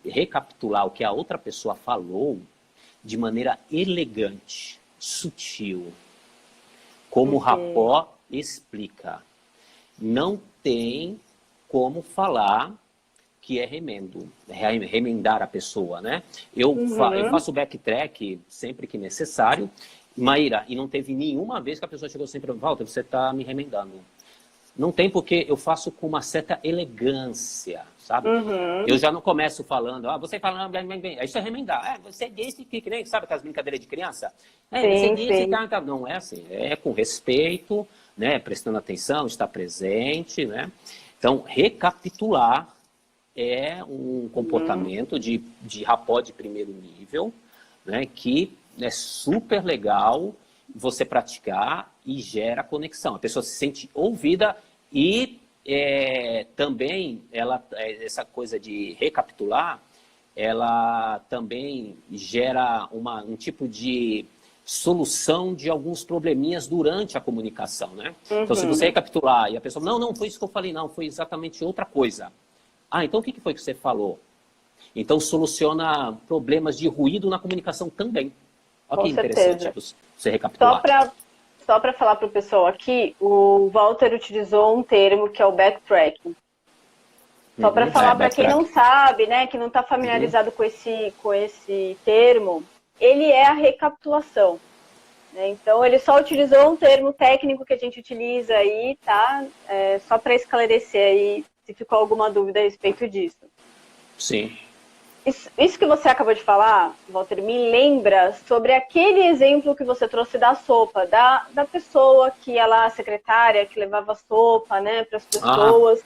recapitular o que a outra pessoa falou de maneira elegante, sutil. Como o Rapó explica. Não tem como falar que é remendo, remendar a pessoa, né? Eu faço backtrack sempre que necessário. Maíra, e não teve nenhuma vez que a pessoa chegou sempre, Walter, você está me remendando. Não tem, porque eu faço com uma certa elegância, sabe? Eu já não começo falando, você falando bem, isso é remendar. Você disse que nem, sabe aquelas brincadeiras de criança? Você disse que... Não é assim, é com respeito, né? Prestando atenção, estar presente, né? Então, recapitular é um comportamento de rapó de primeiro nível, né? Que é super legal você praticar e gera conexão. A pessoa se sente ouvida e também essa coisa de recapitular, ela também gera um tipo de solução de alguns probleminhas durante a comunicação, né? Então, se você recapitular e a pessoa, não, foi isso que eu falei, não, foi exatamente outra coisa. Então o que foi que você falou? Então, soluciona problemas de ruído na comunicação também. Olha que interessante você recapitular. Só para falar para o pessoal aqui, o Walter utilizou um termo que é o backtracking. Só para falar para quem não sabe, né, que não está familiarizado com esse termo, ele é a recapitulação. Né? Então, ele só utilizou um termo técnico que a gente utiliza aí, tá? Só para esclarecer aí, se ficou alguma dúvida a respeito disso. Sim. Isso que você acabou de falar, Walter, me lembra sobre aquele exemplo que você trouxe da sopa, da pessoa que ela, a secretária, que levava sopa, né, para as pessoas.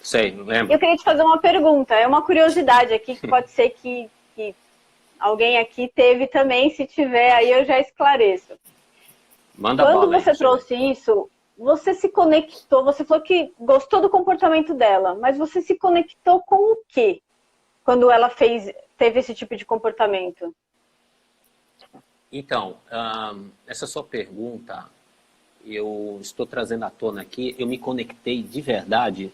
Sei, não lembro. Eu queria te fazer uma pergunta, é uma curiosidade aqui, que pode ser que alguém aqui teve também, se tiver, aí eu já esclareço. Manda Quando bola, você trouxe isso, você se conectou, você falou que gostou do comportamento dela, mas você se conectou com o quê? Quando ela teve esse tipo de comportamento? Então, essa sua pergunta, eu estou trazendo à tona aqui, eu me conectei de verdade,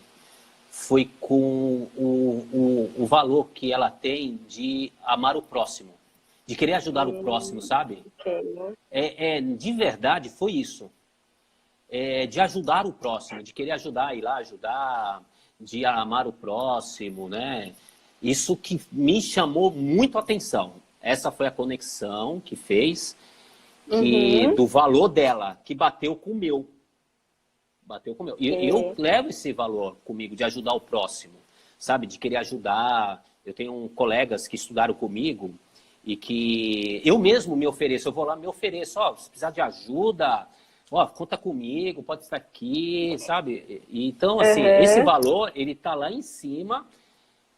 foi com o valor que ela tem de amar o próximo, de querer ajudar o próximo, sabe? De verdade, foi isso. De ajudar o próximo, de querer ajudar, ir lá ajudar, de amar o próximo, né? Isso que me chamou muito a atenção. Essa foi a conexão que fez, do valor dela, que bateu com o meu. Bateu com o meu. E eu levo esse valor comigo, de ajudar o próximo, sabe? De querer ajudar. Eu tenho colegas que estudaram comigo e que eu mesmo me ofereço. Eu vou lá, me ofereço. Se precisar de ajuda, conta comigo, pode estar aqui, sabe? Então, assim, esse valor, ele tá lá em cima.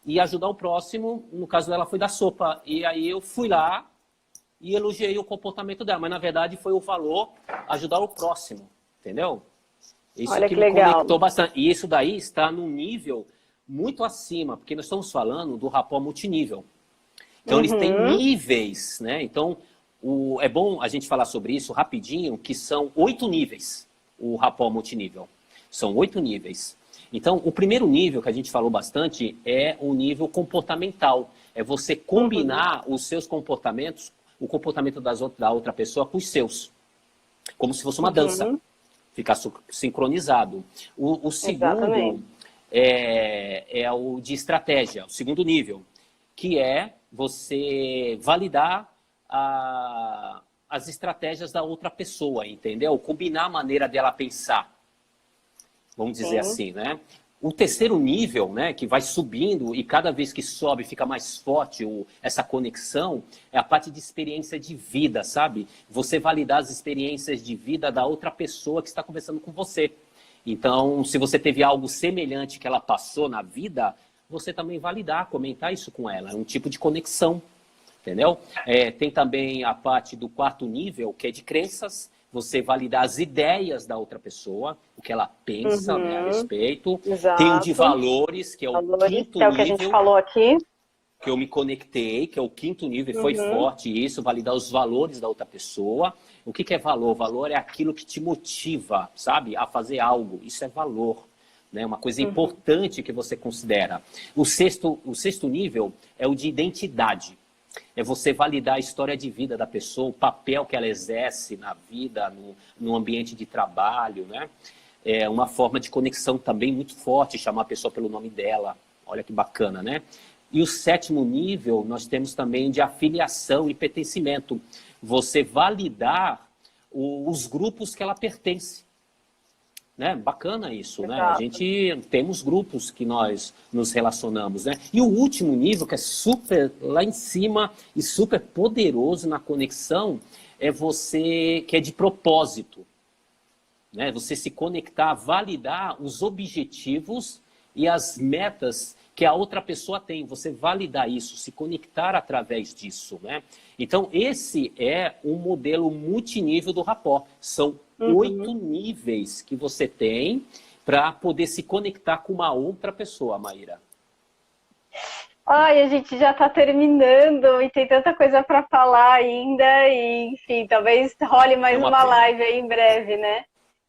E ajudar o próximo, no caso dela, foi da sopa. E aí eu fui lá e elogiei o comportamento dela. Mas, na verdade, foi o valor ajudar o próximo. entendeu? Isso Olha que que me legal. conectou bastante. E isso daí está num nível muito acima, porque nós estamos falando do rapport multinível. Então, eles têm níveis, né? Então, é bom a gente falar sobre isso rapidinho, que são 8 níveis, o rapport multinível. São 8 níveis. Então, o primeiro nível que a gente falou bastante é o nível comportamental. É você combinar os seus comportamentos, o comportamento da outra pessoa com os seus. Como se fosse uma dança. Ficar sincronizado. O segundo é o de estratégia, o segundo nível, que é você validar as estratégias da outra pessoa, entendeu? Combinar a maneira dela pensar, vamos dizer assim, né? O terceiro nível, né, que vai subindo e cada vez que sobe fica mais forte essa conexão, é a parte de experiência de vida, sabe? Você validar as experiências de vida da outra pessoa que está conversando com você. Então, se você teve algo semelhante que ela passou na vida, você também validar, comentar isso com ela. É um tipo de conexão, entendeu? Tem também a parte do quarto nível, que é de crenças. Você validar as ideias da outra pessoa, o que ela pensa, né, a respeito. Exato. Tem o de valores, que é o quinto que é o nível. que a gente falou aqui. Que eu me conectei, que é o quinto nível, e foi forte isso, validar os valores da outra pessoa. O que é valor? Valor é aquilo que te motiva, sabe, a fazer algo. Isso é valor, né? Uma coisa importante que você considera. O sexto nível é o de identidade. É você validar a história de vida da pessoa, o papel que ela exerce na vida, no ambiente de trabalho, né? É uma forma de conexão também muito forte, chamar a pessoa pelo nome dela. Olha que bacana, né? E o sétimo nível, nós temos também de afiliação e pertencimento. Você validar os grupos que ela pertence. Né? Bacana isso, né? A gente temos grupos que nós nos relacionamos, né? E o último nível, que é super lá em cima e super poderoso na conexão, é você que é de propósito, né? Você se conectar, validar os objetivos e as metas que a outra pessoa tem. Você validar isso, se conectar através disso, né? Então, esse é um modelo multinível do rapport. São 8 níveis que você tem para poder se conectar com uma outra pessoa, Maíra. Ai, a gente já está terminando e tem tanta coisa para falar ainda. E, enfim, talvez role mais uma live aí em breve, né?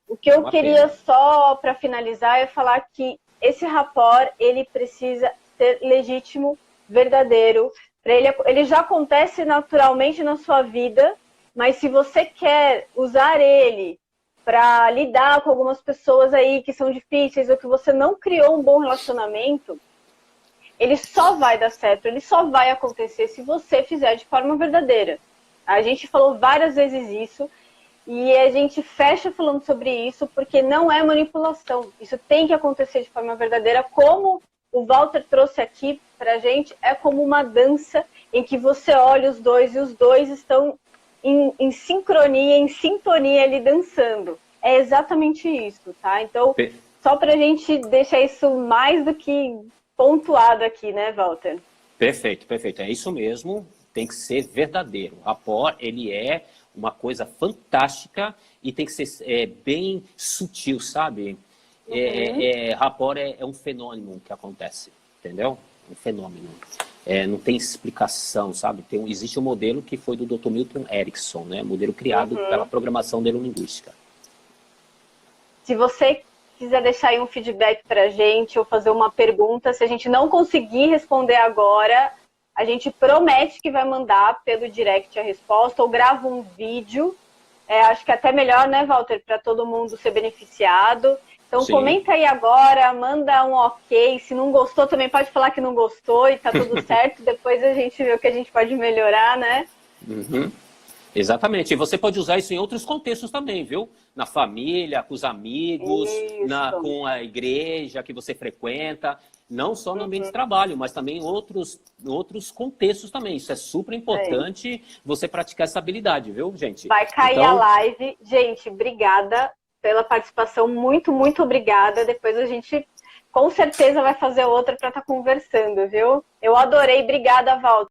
O que eu queria só para finalizar é falar que esse rapport, ele precisa ser legítimo, verdadeiro. Ele já acontece naturalmente na sua vida, mas se você quer usar ele para lidar com algumas pessoas aí que são difíceis ou que você não criou um bom relacionamento, ele só vai dar certo, ele só vai acontecer se você fizer de forma verdadeira. A gente falou várias vezes isso e a gente fecha falando sobre isso porque não é manipulação. Isso tem que acontecer de forma verdadeira, como o Walter trouxe aqui pra gente, é como uma dança em que você olha os dois e os dois estão em sincronia, em sintonia ali dançando. É exatamente isso, tá? Então, só pra gente deixar isso mais do que pontuado aqui, né, Walter? Perfeito, perfeito. É isso mesmo, tem que ser verdadeiro. O rapport, ele é uma coisa fantástica e tem que ser bem sutil, sabe? Rapport é um fenômeno que acontece, entendeu? Um fenômeno. Não tem explicação, sabe? Existe um modelo que foi do Dr. Milton Erickson, né? Modelo criado pela programação neurolinguística. Se você quiser deixar aí um feedback pra gente ou fazer uma pergunta, se a gente não conseguir responder agora, a gente promete que vai mandar pelo direct a resposta ou grava um vídeo. Acho que é até melhor, né, Walter, para todo mundo ser beneficiado. Então, sim, comenta aí agora, manda um ok. Se não gostou, também pode falar que não gostou e tá tudo certo. Depois a gente vê o que a gente pode melhorar, né? Exatamente. E você pode usar isso em outros contextos também, viu? Na família, com os amigos, com a igreja que você frequenta. Não só no ambiente de trabalho, mas também em outros contextos também. Isso é super importante, você praticar essa habilidade, viu, gente? Vai cair a live. Gente, obrigada pela participação. Muito, muito obrigada. Depois a gente, com certeza, vai fazer outra para estar conversando, viu? Eu adorei. Obrigada, Walter.